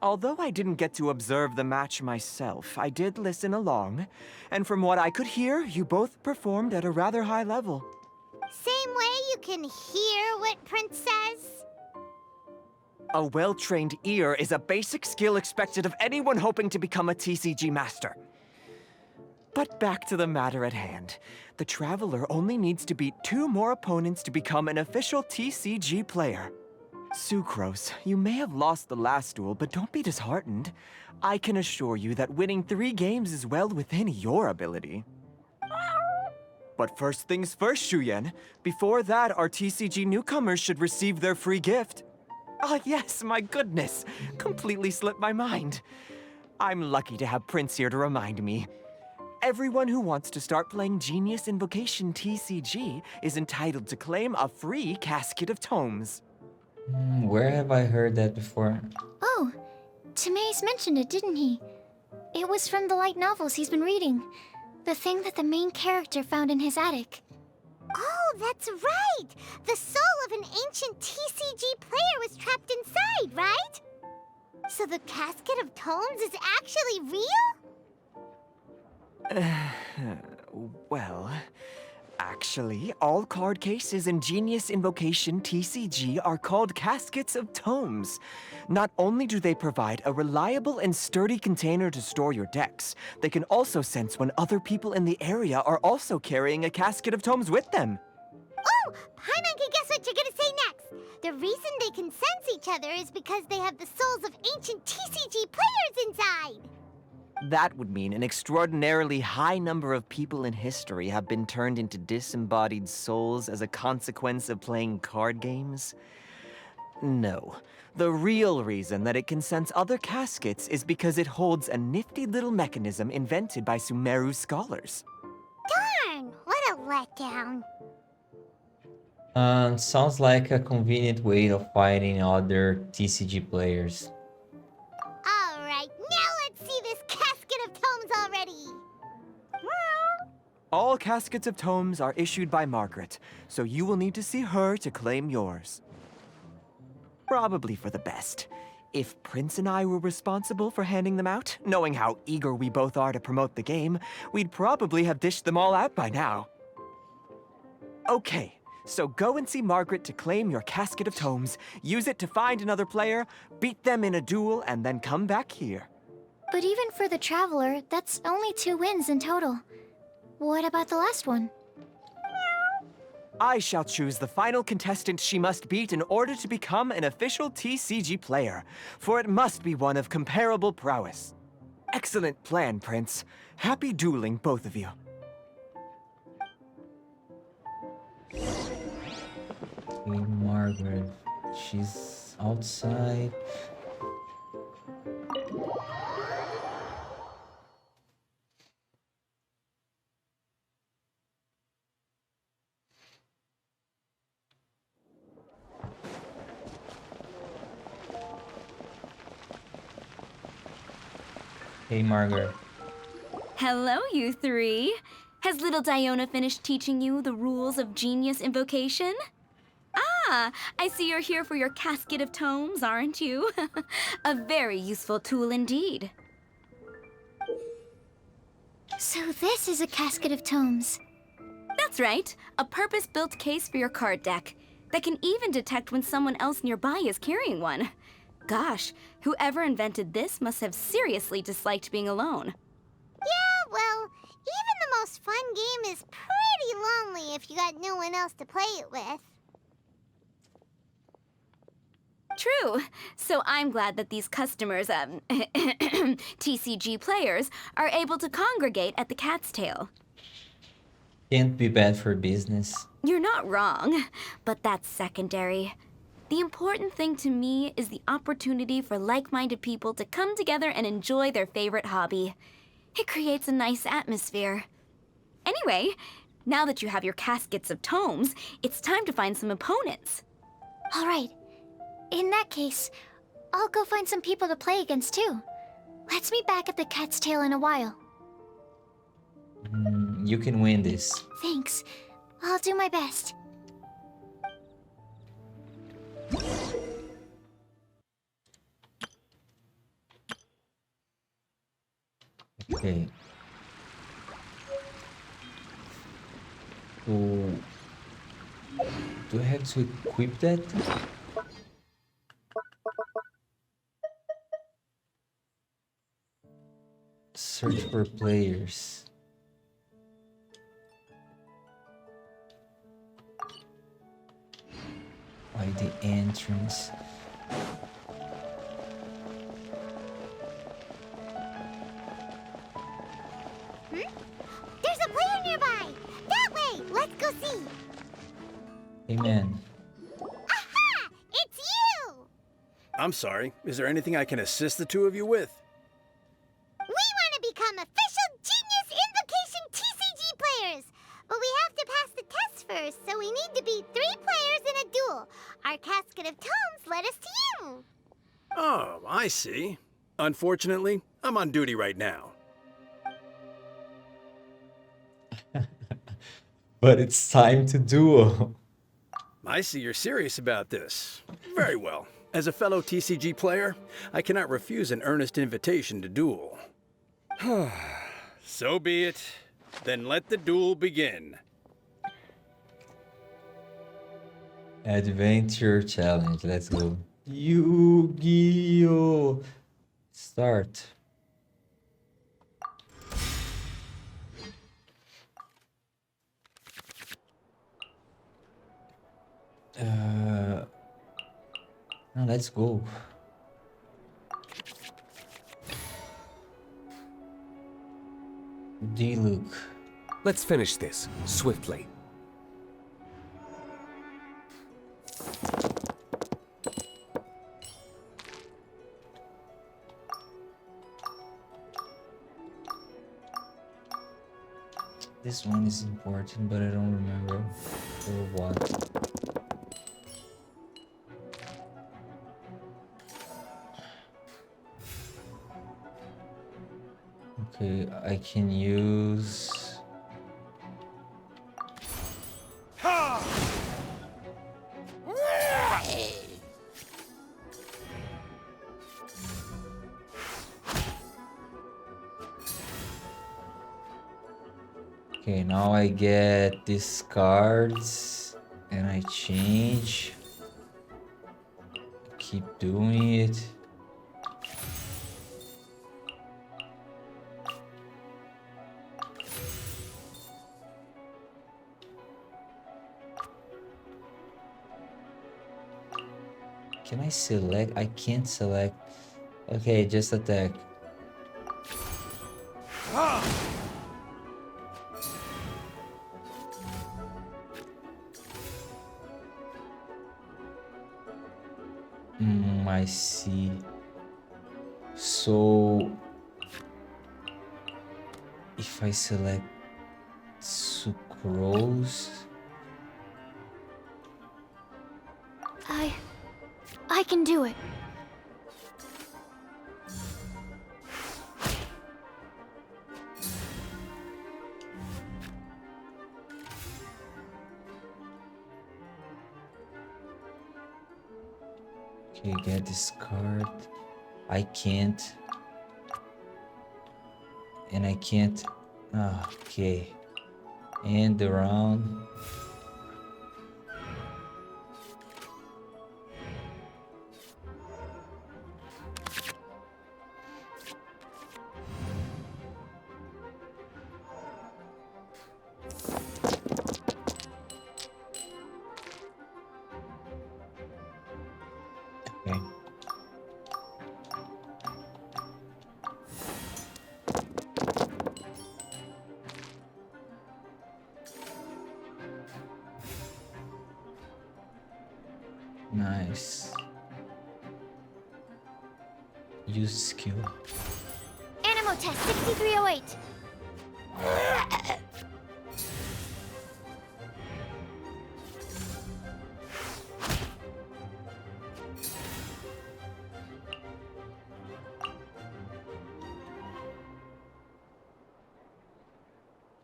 Although I didn't get to observe the match myself, I did listen along, and from what I could hear, you both performed at a rather high level. Same way you can hear what Prince says? A well-trained ear is a basic skill expected of anyone hoping to become a TCG master. But back to the matter at hand. The Traveler only needs to beat 2 more opponents to become an official TCG player. Sucrose, you may have lost the last duel, but don't be disheartened. I can assure you that winning 3 games is well within your ability. But first things first, Shuyen. Before that, our TCG newcomers should receive their free gift. Ah, yes, my goodness. Completely slipped my mind. I'm lucky to have Prince here to remind me. Everyone who wants to start playing Genius Invocation TCG is entitled to claim a free casket of tomes. Where have I heard that before? Oh, Timaeus mentioned it, didn't he? It was from the light novels he's been reading. The thing that the main character found in his attic. Oh, that's right! The soul of an ancient TCG player was trapped inside, right? So the Casket of Tomes is actually real? Well, Actually, all card cases in Genius Invocation TCG are called Caskets of Tomes. Not only do they provide a reliable and sturdy container to store your decks, they can also sense when other people in the area are also carrying a Casket of Tomes with them. Oh, Paimon can guess what you're gonna say next. The reason they can sense each other is because they have the souls of ancient TCG players inside. That would mean an extraordinarily high number of people in history have been turned into disembodied souls as a consequence of playing card games. No. The real reason that it can sense other caskets is because it holds a nifty little mechanism invented by Sumeru scholars. Darn, what a letdown. Sounds like a convenient way of fighting other TCG players. Alright, now let's see this Casket of Tomes already. All Caskets of Tomes are issued by Margaret, so you will need to see her to claim yours. Probably for the best. If Prince and I were responsible for handing them out, knowing how eager we both are to promote the game, we'd probably have dished them all out by now. Okay, so go and see Margaret to claim your Casket of Tomes, use it to find another player, beat them in a duel, and then come back here. But even for the Traveler, that's only 2 wins in total. What about the last one? I shall choose the final contestant she must beat in order to become an official TCG player, for it must be one of comparable prowess. Excellent plan, Prince. Happy dueling, both of you. Okay, Margaret. She's outside. Hey, Margaret. Hello, you three. Has little Diona finished teaching you the rules of Genius Invocation? Ah, I see you're here for your Casket of Tomes, aren't you? A very useful tool indeed. So this is a Casket of Tomes. That's right, a purpose-built case for your card deck that can even detect when someone else nearby is carrying one. Gosh, whoever invented this must have seriously disliked being alone. Yeah, well, even the most fun game is pretty lonely if you got no one else to play it with. True. So I'm glad that these customers, TCG players, are able to congregate at the Cat's Tail. Can't be bad for business. You're not wrong, but that's secondary. The important thing to me is the opportunity for like-minded people to come together and enjoy their favorite hobby. It creates a nice atmosphere. Anyway, now that you have your Caskets of Tomes, it's time to find some opponents. All right. In that case, I'll go find some people to play against too. Let's meet back at the Cat's Tail in a while. You can win this. Thanks. I'll do my best. Okay. So, do I have to equip that? Search for players. By the entrance. There's a player nearby! That way! Let's go see! Hey man. Aha! It's you! I'm sorry. Is there anything I can assist the two of you with? We want to become official Genius Invocation TCG players! But we have to pass the test first, so we need to beat 3 players in a duel. Our Casket of Tomes led us to you! Oh, I see. Unfortunately, I'm on duty right now. But it's time to duel. I see you're serious about this. Very well. As a fellow TCG player, I cannot refuse an earnest invitation to duel. So be it. Then let the duel begin. Adventure challenge. Let's go. Yu-Gi-Oh! Start. No, let's go. D-Look. Let's finish this swiftly. This one is important, but I don't remember for what. Okay, I can use... Okay, now I get these cards and I change. Keep doing it. Can I select? I can't select. Okay, just attack. I see. So if I select Sucrose, I can do it. okay, get this card. I can't. And I can't. Okay. End the round. Okay. Nice. Use skill. Animo test 6308.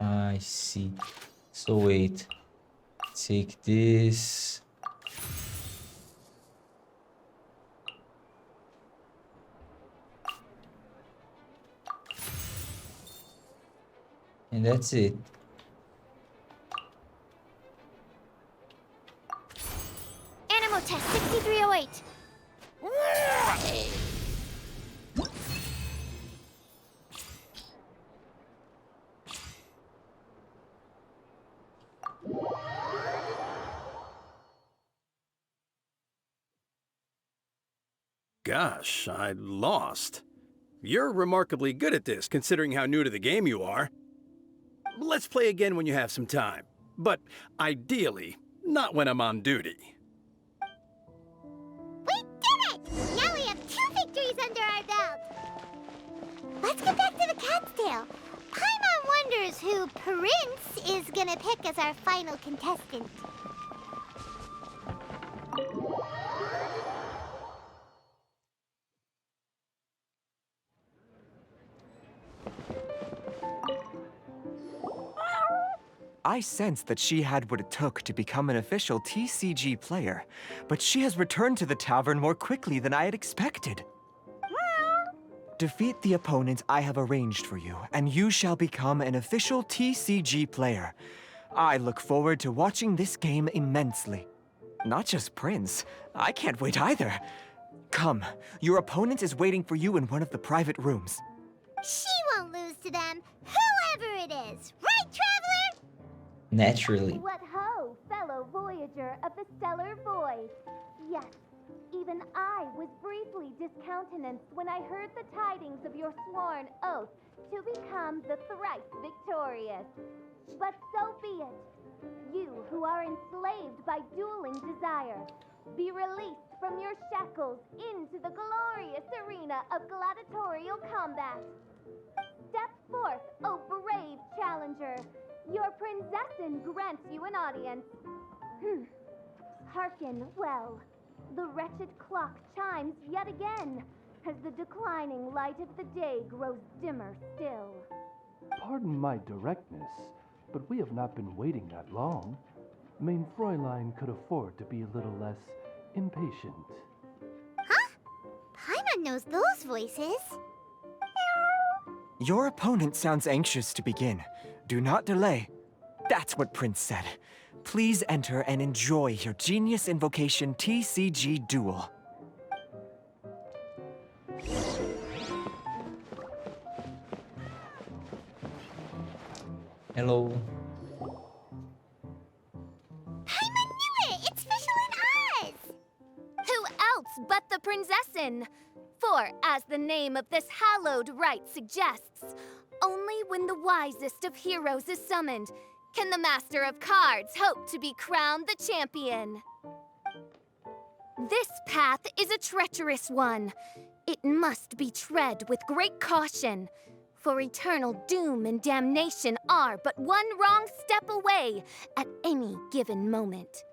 I see. So wait. Take this. And that's it. Animo test 6308. Gosh, I lost. You're remarkably good at this, considering how new to the game you are. Let's play again when you have some time. But ideally, not when I'm on duty. We did it! Now we have 2 victories under our belt. Let's get back to the cat's tail. Paimon wonders who Prince is gonna pick as our final contestant. I sensed that she had what it took to become an official TCG player, but she has returned to the tavern more quickly than I had expected. Defeat the opponent I have arranged for you, and you shall become an official TCG player. I look forward to watching this game immensely. Not just Prince. I can't wait either. Come, your opponent is waiting for you in one of the private rooms. She won't lose to them, whoever it is. Right, Traveler? Naturally. What ho, fellow voyager of the stellar void. Yes, even I was briefly discountenanced when I heard the tidings of your sworn oath to become the thrice victorious. But so be it. You who are enslaved by dueling desire, be released from your shackles into the glorious arena of gladiatorial combat. Step forth, O brave challenger. Your princessin grants you an audience. Hearken well. The wretched clock chimes yet again, as the declining light of the day grows dimmer still. Pardon my directness, but we have not been waiting that long. Mein Fräulein could afford to be a little less impatient. Huh? Paimon knows those voices. Your opponent sounds anxious to begin. Do not delay. That's what Prince said. Please enter and enjoy your Genius Invocation TCG duel. Hello. Paimon knew it! It's Fischl and Oz! Who else but the princessin? For, as the name of this hallowed rite suggests, only when the wisest of heroes is summoned can the Master of Cards hope to be crowned the champion. This path is a treacherous one. It must be tread with great caution, for eternal doom and damnation are but one wrong step away at any given moment.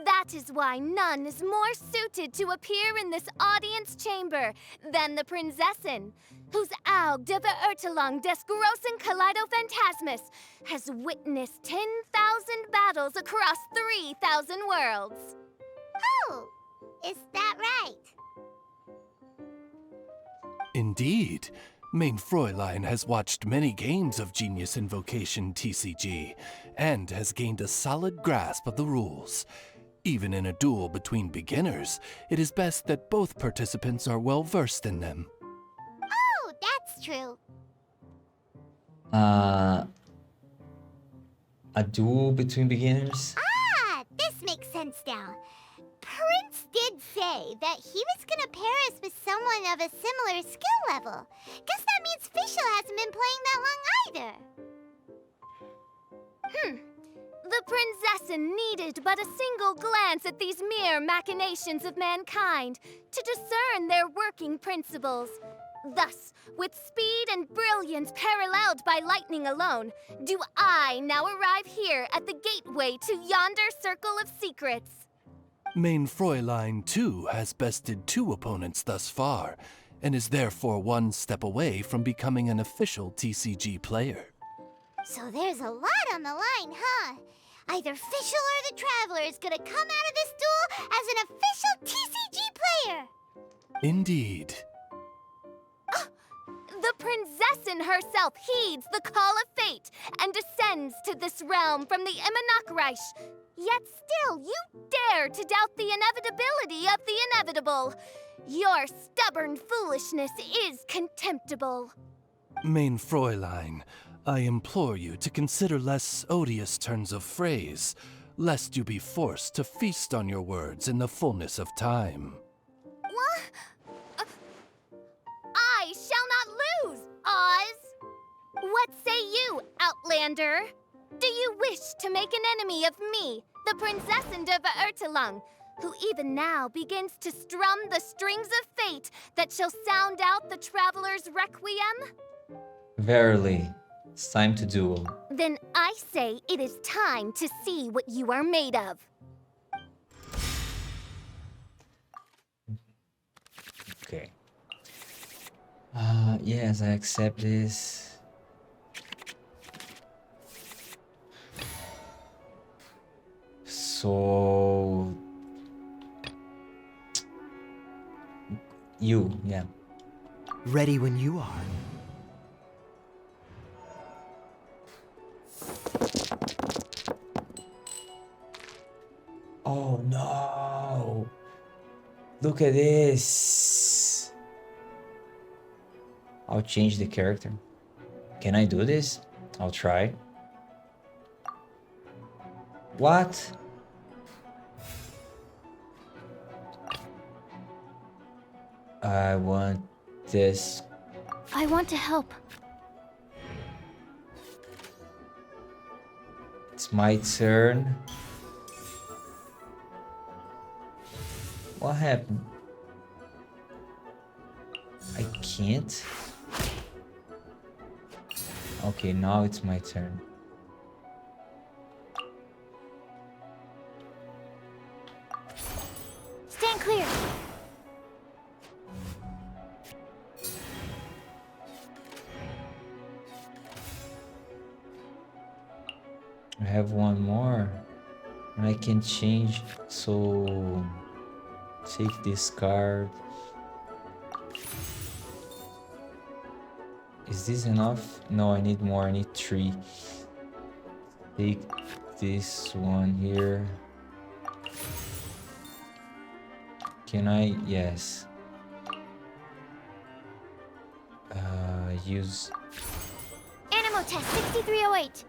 That is why none is more suited to appear in this audience chamber than the princessin, whose Aug de Verurtelung des großen Kaleido-Phantasmus has witnessed 10,000 battles across 3,000 worlds. Oh, is that right? Indeed. Mein Fräulein has watched many games of Genius Invocation TCG, and has gained a solid grasp of the rules. Even in a duel between beginners, it is best that both participants are well versed in them. Oh, that's true. A duel between beginners? Ah, this makes sense now. Prince did say that he was gonna pair us with someone of a similar skill level. Guess that means Fischl hasn't been playing that long either. The princessin needed but a single glance at these mere machinations of mankind to discern their working principles. Thus, with speed and brilliance paralleled by lightning alone, do I now arrive here at the gateway to yonder circle of secrets. Mein Fräulein, too, has bested 2 opponents thus far, and is therefore one step away from becoming an official TCG player. So there's a lot on the line, huh? Either Fischl or the Traveler is gonna come out of this duel as an official TCG player! Indeed. The princessin herself heeds the call of fate and descends to this realm from the Immanakreich. Yet still, you dare to doubt the inevitability of the inevitable. Your stubborn foolishness is contemptible. Mein Fräulein, I implore you to consider less odious turns of phrase, lest you be forced to feast on your words in the fullness of time. What? I shall not lose, Oz! What say you, Outlander? Do you wish to make an enemy of me, the Princessin de Verurtelung, who even now begins to strum the strings of fate that shall sound out the Traveler's Requiem? Verily, it's time to duel. Then I say it is time to see what you are made of. Okay. Yes, I accept this. So... yeah. Ready when you are. Oh no! Look at this! I'll change the character. Can I do this? I'll try. What? I want this. I want to help. It's my turn. What happened? I can't. Okay, now it's my turn. Stand clear. I have one more. And I can change, so take this card. Is this enough? No, I need more. I need 3. Take this one here. Can I? Yes. Use. Animo test 6308.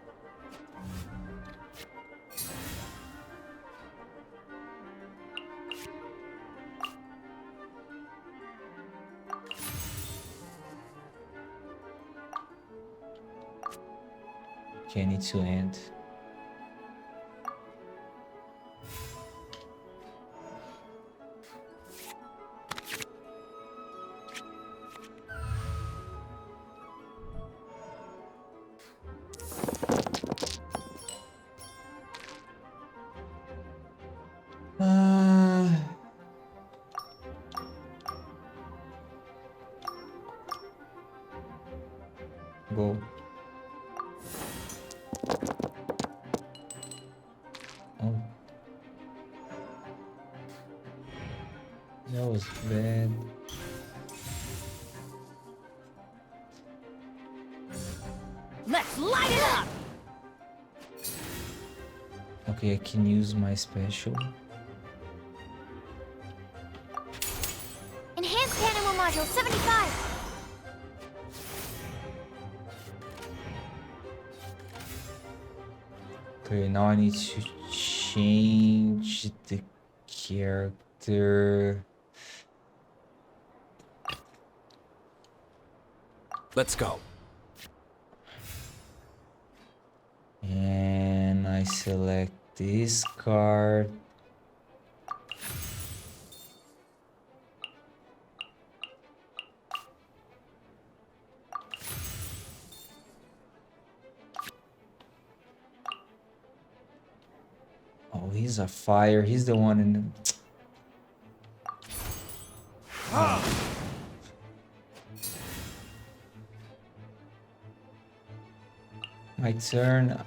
Okay, I need to end. Go. Oh. That was bad. Let's light it up! Okay, I can use my special. Enhanced Animo module 75. Okay, now I need to change the character. Let's go. And I select this card. Oh, he's a fire. He's the one in the... My turn.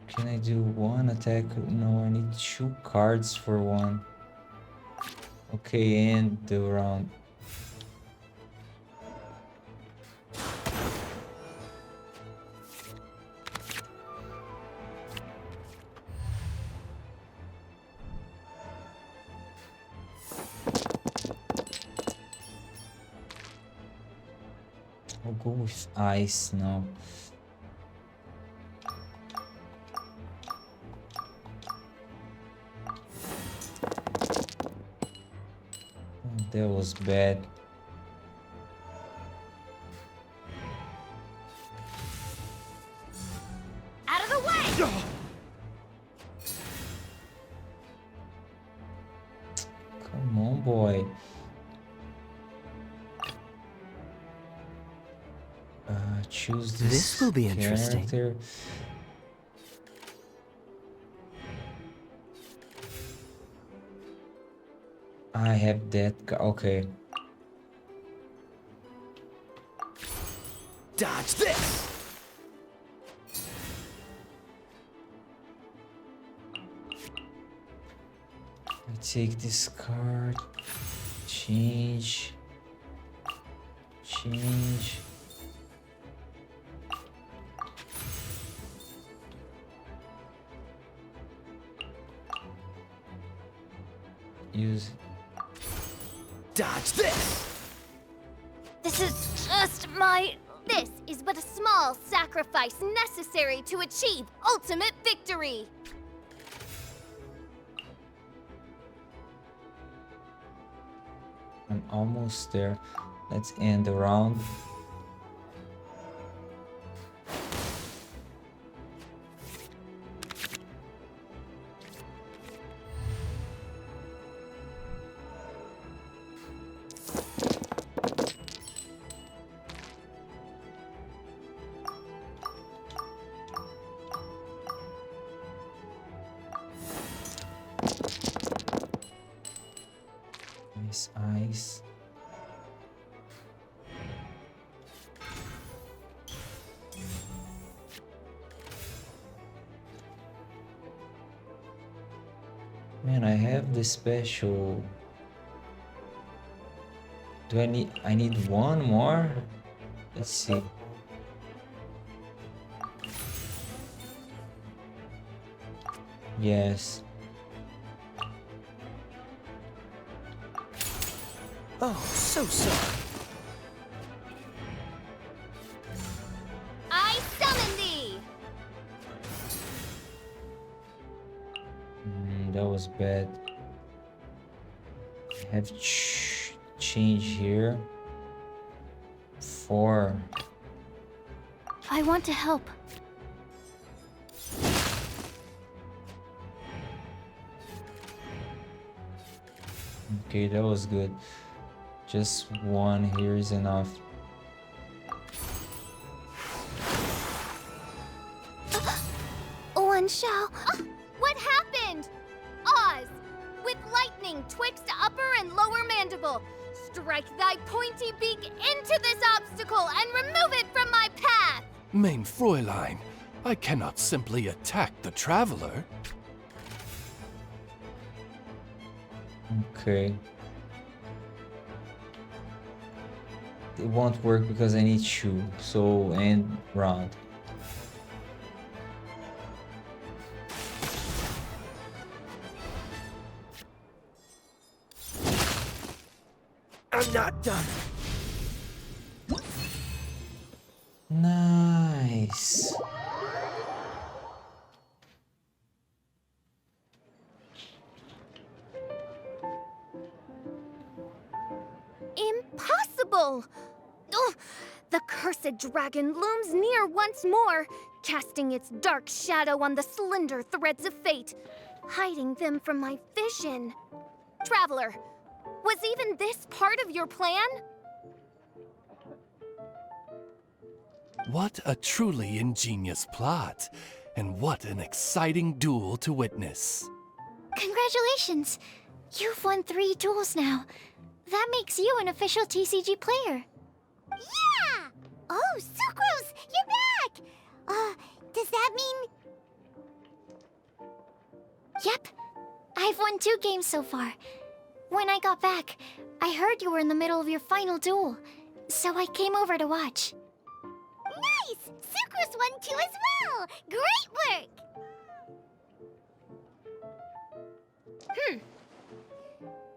Can I do one attack? No, I need 2 cards for one. Okay, end the round. I'll go with ice now. Oh, that was bad. Out of the way! Come on, boy. Choose This will be interesting. character. I have that. Okay. Dodge this! I take this card. Change. use. Dodge this! This is just my... This is but a small sacrifice necessary to achieve ultimate victory. I'm almost there. Let's end the round. Nice eyes. Man, I have the special. Do I need one more? Let's see. Yes. Oh, so sorry. I summon thee! That was bad. I have change here. 4. I want to help. Okay, that was good. Just 1 here is enough. One shall. What happened? Oz, with lightning twixt upper and lower mandible, strike thy pointy beak into this obstacle and remove it from my path! Mein Fräulein, I cannot simply attack the traveler. Okay. It won't work because I need shoe. So end round. I'm not done. Nice. Impossible! Ugh, the cursed dragon looms near once more, casting its dark shadow on the slender threads of fate, hiding them from my vision. Traveler, was even this part of your plan? What a truly ingenious plot, and what an exciting duel to witness. Congratulations! You've won 3 duels now. That makes you an official TCG player. Yeah! Oh, Sucrose, you're back! Does that mean... Yep. I've won 2 games so far. When I got back, I heard you were in the middle of your final duel, so I came over to watch. Nice! Sucrose won too as well! Great work!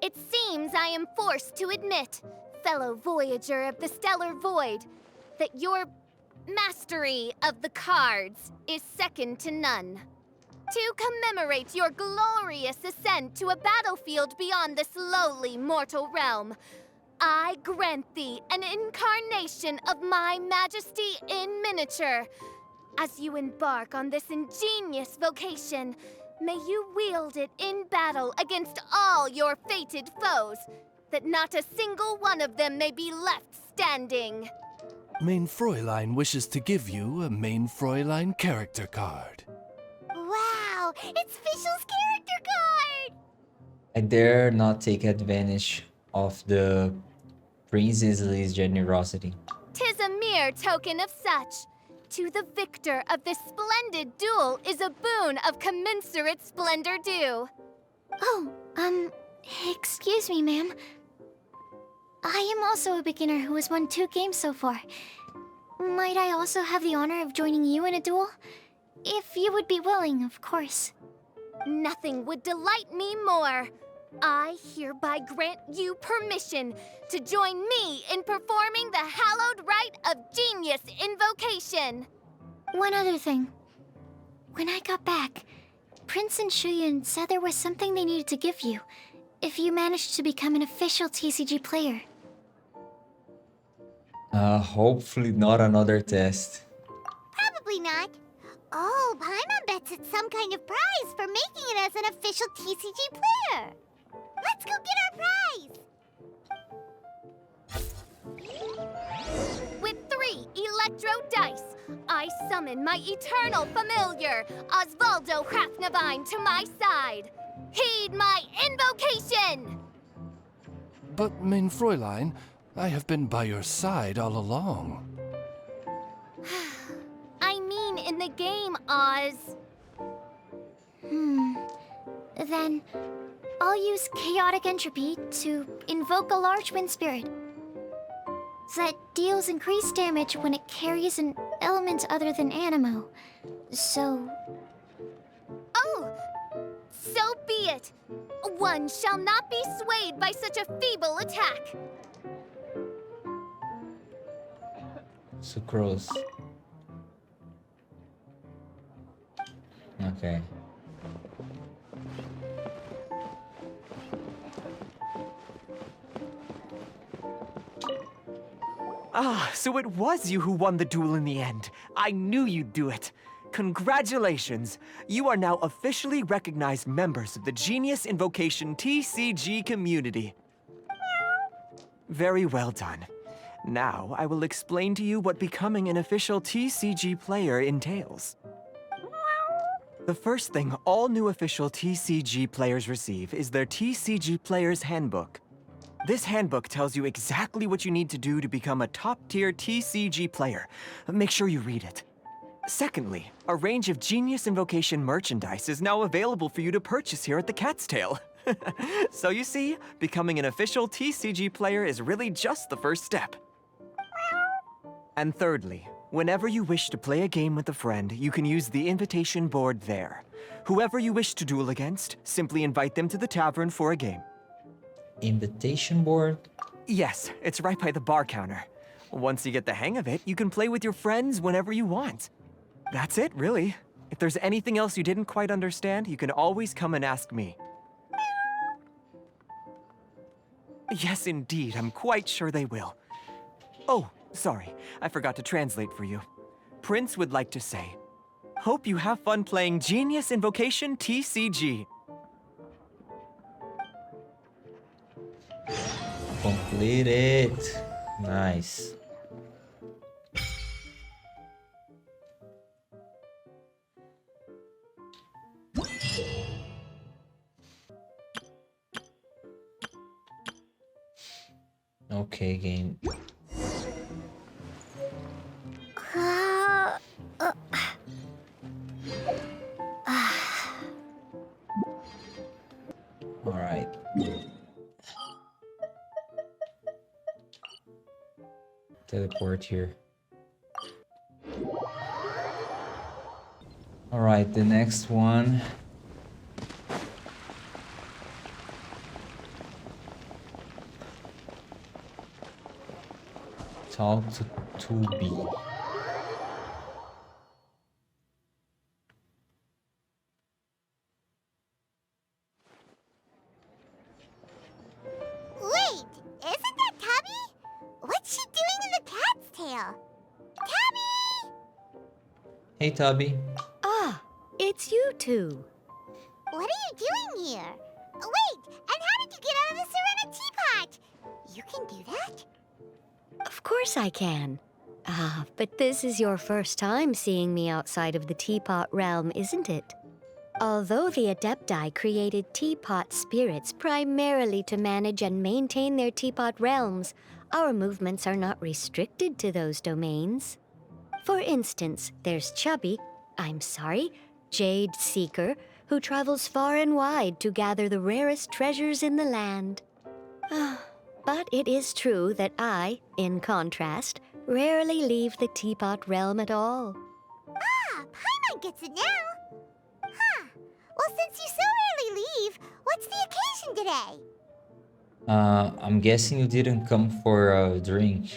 It seems I am forced to admit, fellow voyager of the stellar void, that your mastery of the cards is second to none. To commemorate your glorious ascent to a battlefield beyond this lowly mortal realm, I grant thee an incarnation of my majesty in miniature. As you embark on this ingenious vocation, may you wield it in battle against all your fated foes, that not a single one of them may be left standing. Mein Fräulein wishes to give you a Mein Fräulein character card. Wow! It's Fischl's character card! I dare not take advantage of the Princess Lee's generosity. 'Tis a mere token of such. To the victor of this splendid duel is a boon of commensurate splendor due. Oh, excuse me, ma'am. I am also a beginner who has won 2 games so far. Might I also have the honor of joining you in a duel? If you would be willing, of course. Nothing would delight me more. I hereby grant you permission to join me in performing the hallowed rite of genius invocation. One other thing. When I got back, Prince and Shuyan said there was something they needed to give you if you managed to become an official TCG player. Hopefully not another test. Probably not. Oh, Paimon bets it's some kind of prize for making it as an official TCG player. Let's go get our prize! With 3 Electro dice, I summon my eternal familiar, Osvaldo Hrafnavine, to my side. Heed my invocation! But, mein Fräulein, I have been by your side all along. I mean in the game, Oz. Then, I'll use Chaotic Entropy to invoke a large wind spirit that deals increased damage when it carries an element other than Anemo. So... Oh! So be it! One shall not be swayed by such a feeble attack! Sucrose. Okay. Ah, so it was you who won the duel in the end. I knew you'd do it. Congratulations! You are now officially recognized members of the Genius Invocation TCG community. Very well done. Now, I will explain to you what becoming an official TCG player entails. The first thing all new official TCG players receive is their TCG Player's Handbook. This handbook tells you exactly what you need to do to become a top-tier TCG player. Make sure you read it. Secondly, a range of Genius Invocation merchandise is now available for you to purchase here at the Cat's Tail. So you see, becoming an official TCG player is really just the first step. And thirdly, whenever you wish to play a game with a friend, you can use the invitation board there. Whoever you wish to duel against, simply invite them to the tavern for a game. Invitation board? Yes, it's right by the bar counter. Once you get the hang of it, you can play with your friends whenever you want. That's it, really. If there's anything else you didn't quite understand, you can always come and ask me. Yes, indeed, I'm quite sure they will. Oh, sorry, I forgot to translate for you. Prince would like to say, hope you have fun playing Genius Invocation TCG. Complete it. Nice. Okay, game. All right. Teleport here. All right, the next one. Talk to 2B. Wait, isn't that Tabby? What's she doing in the cat's tail? Tabby! Hey, Tubby. Ah, it's you two. What are you doing here? Wait, and how did you get out of the Serena teapot? You can do that? Of course I can. Ah, but this is your first time seeing me outside of the teapot realm, isn't it? Although the Adepti created teapot spirits primarily to manage and maintain their teapot realms, our movements are not restricted to those domains. For instance, there's Jade Seeker, who travels far and wide to gather the rarest treasures in the land. But it is true that I, in contrast, rarely leave the teapot realm at all. Ah, Paimon gets it now. Huh. Well, since you so rarely leave, why What's the occasion today? I'm guessing you didn't come for a drink.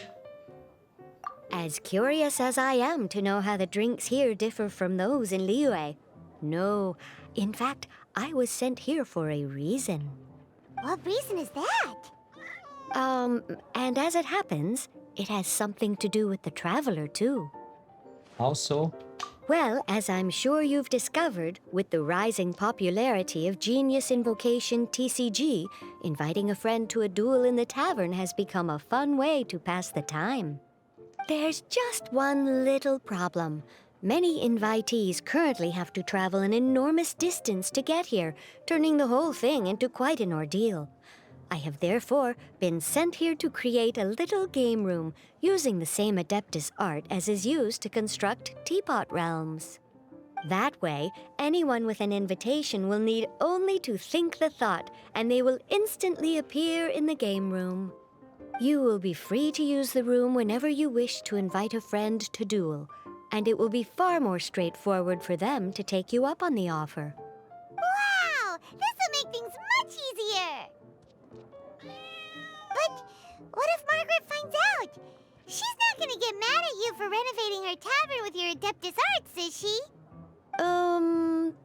As curious as I am to know how the drinks here differ from those in Liyue. No, in fact, I was sent here for a reason. What reason is that? And as it happens, it has something to do with the traveler, too. Also, Well, as I'm sure you've discovered, with the rising popularity of Genius Invocation TCG, inviting a friend to a duel in the tavern has become a fun way to pass the time. There's just one little problem. Many invitees currently have to travel an enormous distance to get here, turning the whole thing into quite an ordeal. I have therefore been sent here to create a little game room using the same Adeptus art as is used to construct teapot realms. That way, anyone with an invitation will need only to think the thought, and they will instantly appear in the game room. You will be free to use the room whenever you wish to invite a friend to duel, and it will be far more straightforward for them to take you up on the offer. Wow! This will make things much easier! But what if Margaret finds out? She's not gonna get mad at you for renovating her tavern with your Adeptus arts, is she?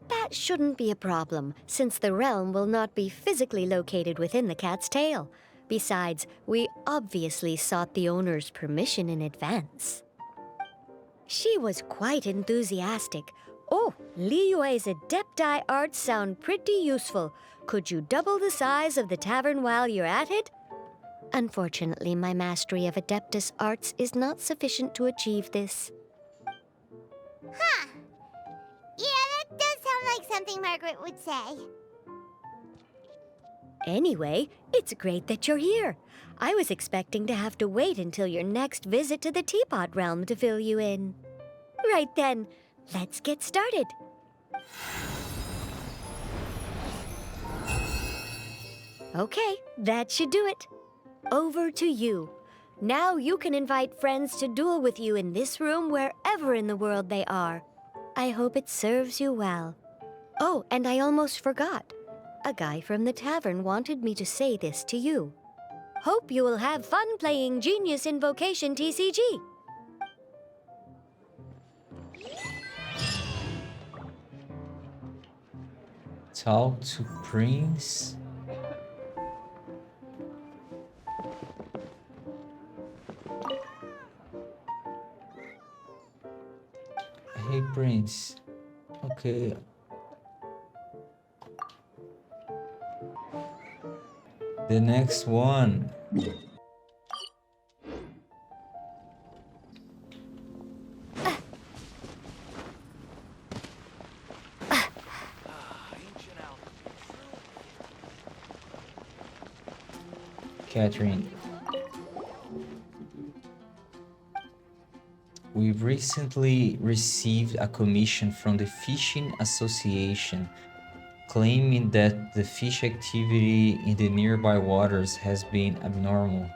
That shouldn't be a problem, since the realm will not be physically located within the cat's tail. Besides, we obviously sought the owner's permission in advance. She was quite enthusiastic. Oh, Liyue's Adepti arts sound pretty useful. Could you double the size of the tavern while you're at it? Unfortunately, my mastery of Adeptus arts is not sufficient to achieve this. Huh. Yeah, that does sound like something Margaret would say. Anyway, it's great that you're here. I was expecting to have to wait until your next visit to the Teapot Realm to fill you in. Right then, let's get started. Okay, that should do it. Over to you. Now you can invite friends to duel with you in this room wherever in the world they are. I hope it serves you well. Oh, and I almost forgot. A guy from the tavern wanted me to say this to you. Hope you will have fun playing Genius Invocation TCG. talk to Prince. Hey, Prince. Okay. The next one. Catherine. We recently received a commission from the Fishing Association claiming that the fish activity in the nearby waters has been abnormal.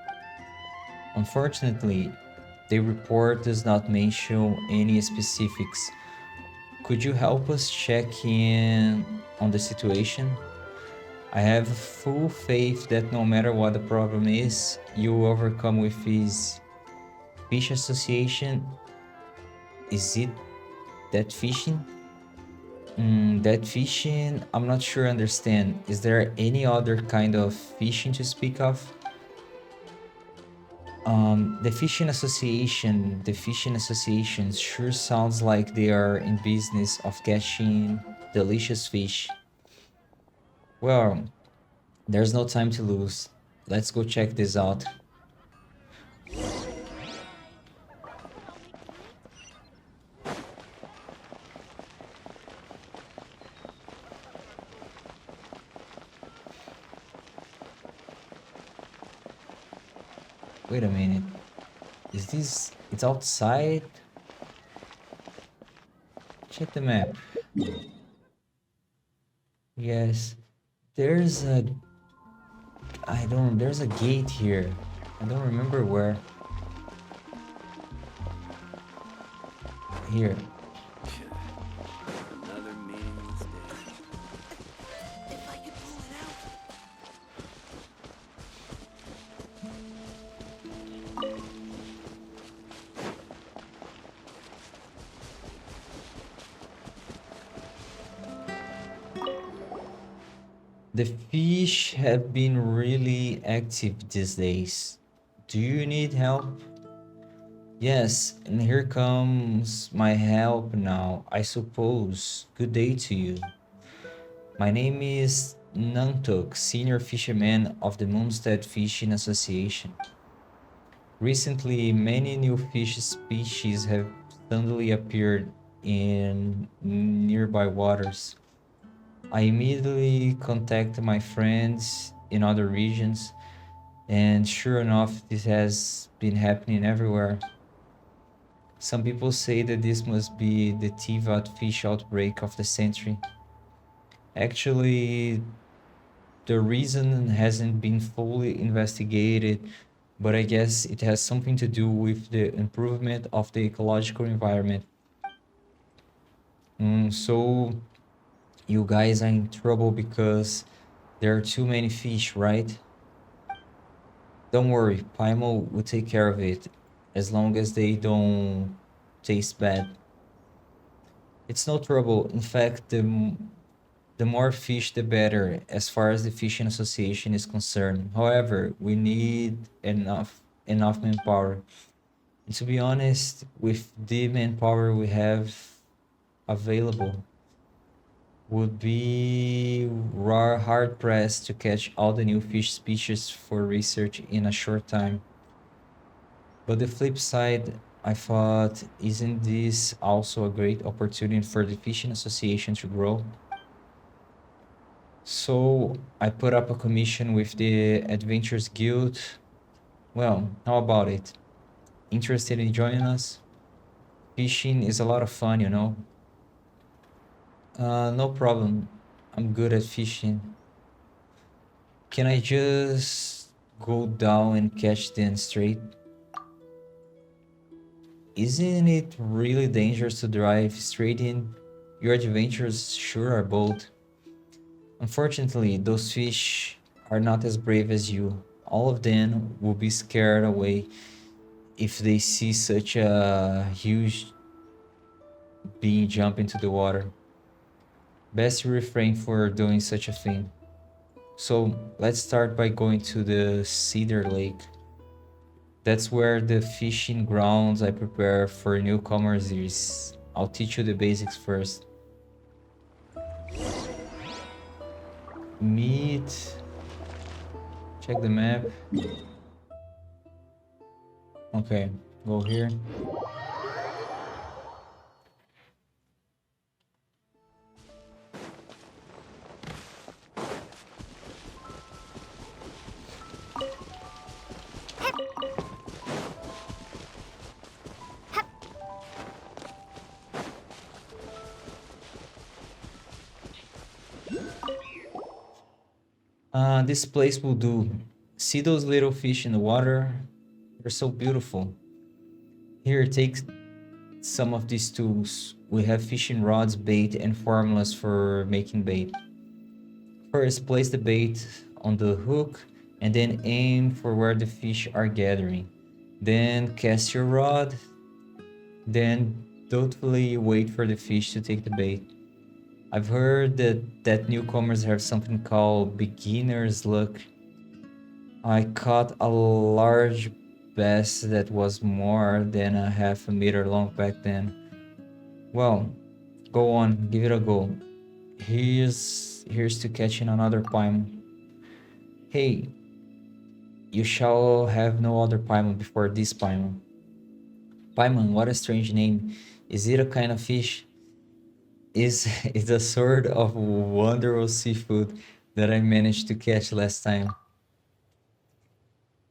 Unfortunately, the report does not mention any specifics. Could you help us check in on the situation? I have full faith that no matter what the problem is, you will overcome with his Fish Association. Is it that fishing? That fishing, I'm not sure I understand. Is there any other kind of fishing to speak of? The Fishing Association sure sounds like they are in business of catching delicious fish. Well, there's no time to lose. Let's go check this out. Wait a minute. Is this... it's outside? Check the map. Yes. There's a... there's a gate here. I don't remember where. Here. Another meaningless day. If I could pull it out. The fish have been really active these days. Do you need help? Yes, and here comes my help now, I suppose. Good day to you. My name is Nantuk, senior fisherman of the Moonstead Fishing Association. Recently, many new fish species have suddenly appeared in nearby waters. I immediately contacted my friends in other regions, and sure enough, this has been happening everywhere. Some people say that this must be the Tivat fish outbreak of the century. Actually, the reason hasn't been fully investigated, but I guess it has something to do with the improvement of the ecological environment. So you guys are in trouble because there are too many fish, right? Don't worry, Paimo will take care of it as long as they don't taste bad. It's no trouble. In fact, the more fish, the better, as far as the fishing association is concerned. However, we need enough manpower. And to be honest, with the manpower we have available, would be hard pressed to catch all the new fish species for research in a short time. But the flip side, I thought, isn't this also a great opportunity for the fishing association to grow? So I put up a commission with the Adventures Guild. Well, how about it? Interested in joining us? Fishing is a lot of fun, you know. No problem. I'm good at fishing. Can I just go down and catch them straight? Isn't it really dangerous to drive straight in? Your adventures sure are bold. Unfortunately, those fish are not as brave as you. All of them will be scared away if they see such a huge being jump into the water. Best to refrain for doing such a thing. So let's start by going to the Cedar Lake. That's where the fishing grounds I prepare for newcomers is. I'll teach you the basics first. Meet. Check the map. Okay, go here. This place will do. See those little fish in the water? They're so beautiful. Here, take some of these tools. We have fishing rods, bait, and formulas for making bait. First, place the bait on the hook and then aim for where the fish are gathering. Then cast your rod. Then thoughtfully wait for the fish to take the bait. I've heard that newcomers have something called beginner's luck. I caught a large bass that was more than a half a meter long back then. Well, go on, give it a go. Here's to catching another paimon. Hey, you shall have no other paimon before this paimon. Paimon, what a strange name. Is it a kind of fish? Is a sort of wondrous seafood that I managed to catch last time.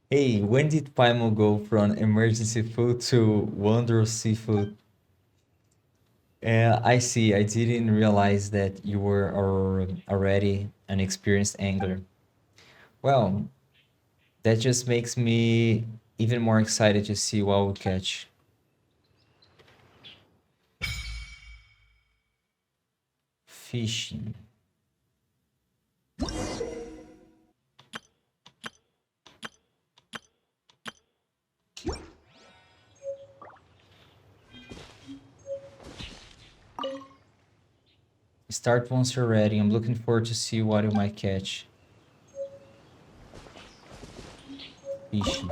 Hey, when did Paimon go from emergency food to wondrous seafood? I see. I didn't realize that you were already an experienced angler. Well, that just makes me even more excited to see what we'll catch. Fishing. Start once you're ready. I'm looking forward to see what you might catch. Fishing.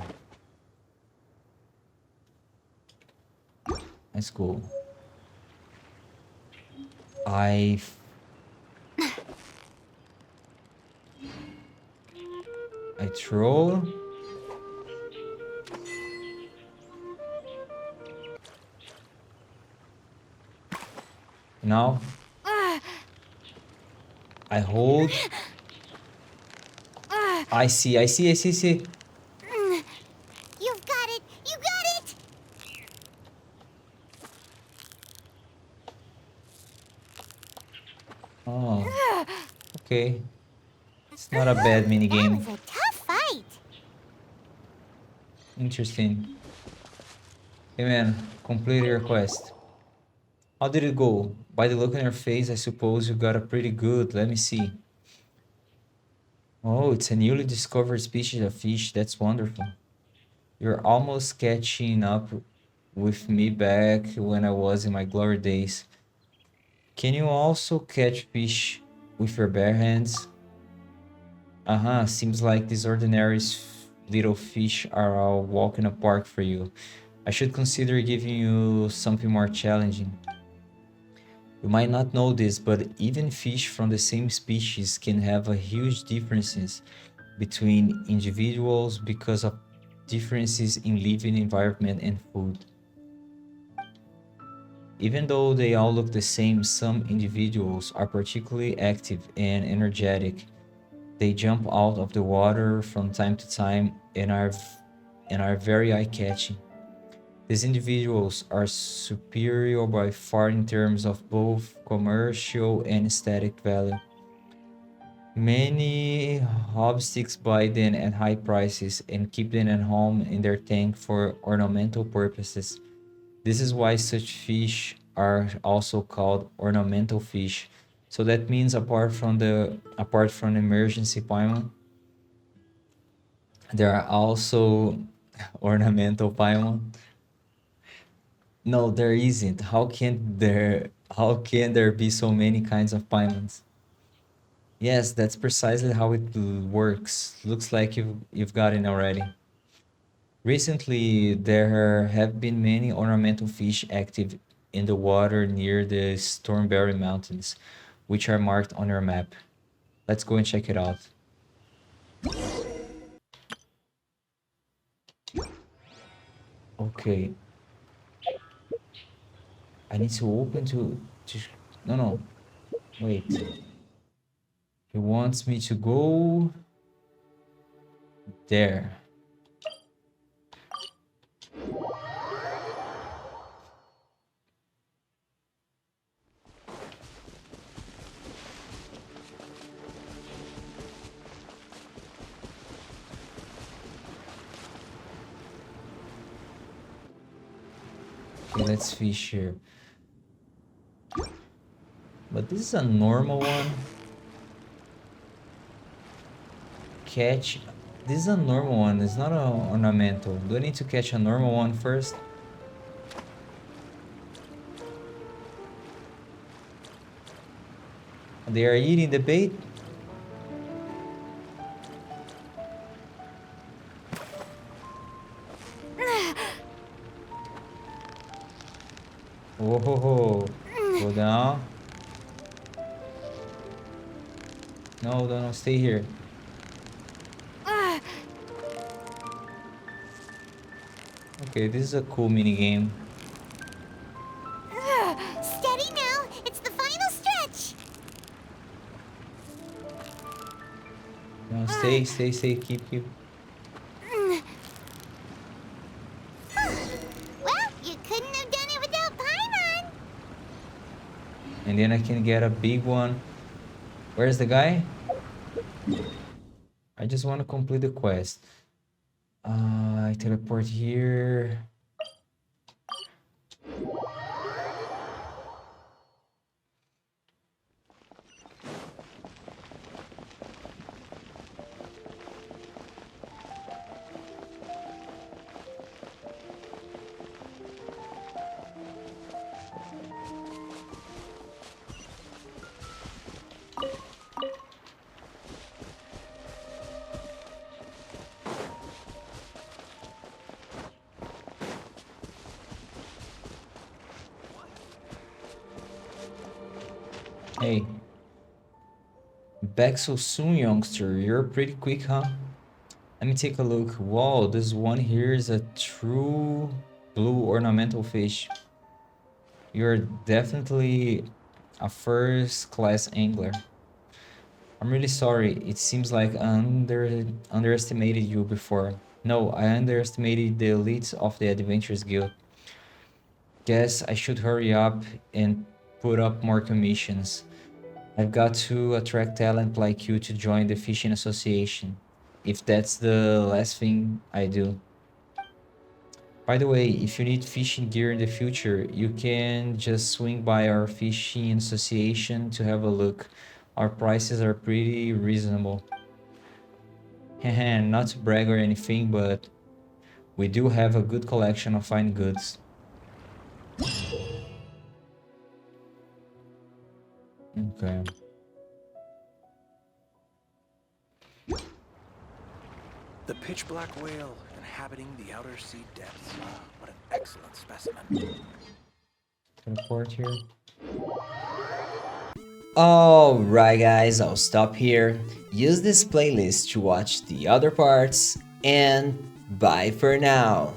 Let's go. I throw. Now I hold. I see. You've got it! You got it! Oh, okay. It's not a bad mini That game. was a tough fight. Interesting. Hey man, complete your quest. How did it go? By the look on your face, I suppose you got a pretty good. Let me see. Oh, it's a newly discovered species of fish. That's wonderful. You're almost catching up with me back when I was in my glory days. Can you also catch fish with your bare hands? Uh-huh, seems like these ordinary little fish are a walk in the park for you. I should consider giving you something more challenging. You might not know this, but even fish from the same species can have a huge differences between individuals because of differences in living environment and food. Even though they all look the same, some individuals are particularly active and energetic. They jump out of the water from time to time and are very eye-catching. These individuals are superior by far in terms of both commercial and aesthetic value. Many hobsticks buy them at high prices and keep them at home in their tank for ornamental purposes. This is why such fish are also called ornamental fish. So that means apart from emergency paimon, there are also ornamental paimon. No, there isn't. How can there be so many kinds of paimons? Yes, that's precisely how it works. Looks like you've got it already. Recently, there have been many ornamental fish active in the water near the Stormberry Mountains, which are marked on your map. Let's go and check it out. Okay, I need to open to no, no, wait. He wants me to go there. Okay, let's fish here. But this is a normal one. Catch. This is a normal one. It's not an ornamental. Do I need to catch a normal one first? They are eating the bait? Oh ho ho. Go down. No, no, no, stay here. Okay, this is a cool mini game. Steady now. It's the final stretch. No, stay, keep. Well, you couldn't have done it without Paimon. And then I can get a big one. Where's the guy? I just want to complete the quest. I teleport here. Hey. Back so soon, youngster. You're pretty quick, huh? Let me take a look. Whoa, this one here is a true blue ornamental fish. You're definitely a first-class angler. I'm really sorry. It seems like I underestimated you before. No, I underestimated the elites of the Adventurers Guild. Guess I should hurry up and put up more commissions. I've got to attract talent like you to join the fishing association, if that's the last thing I do. By the way, if you need fishing gear in the future, you can just swing by our fishing association to have a look. Our prices are pretty reasonable. Not to brag or anything, but we do have a good collection of fine goods. Okay. The pitch black whale inhabiting the outer sea depths. What an excellent specimen. Teleport here. Alright guys, I'll stop here. Use this playlist to watch the other parts, and bye for now.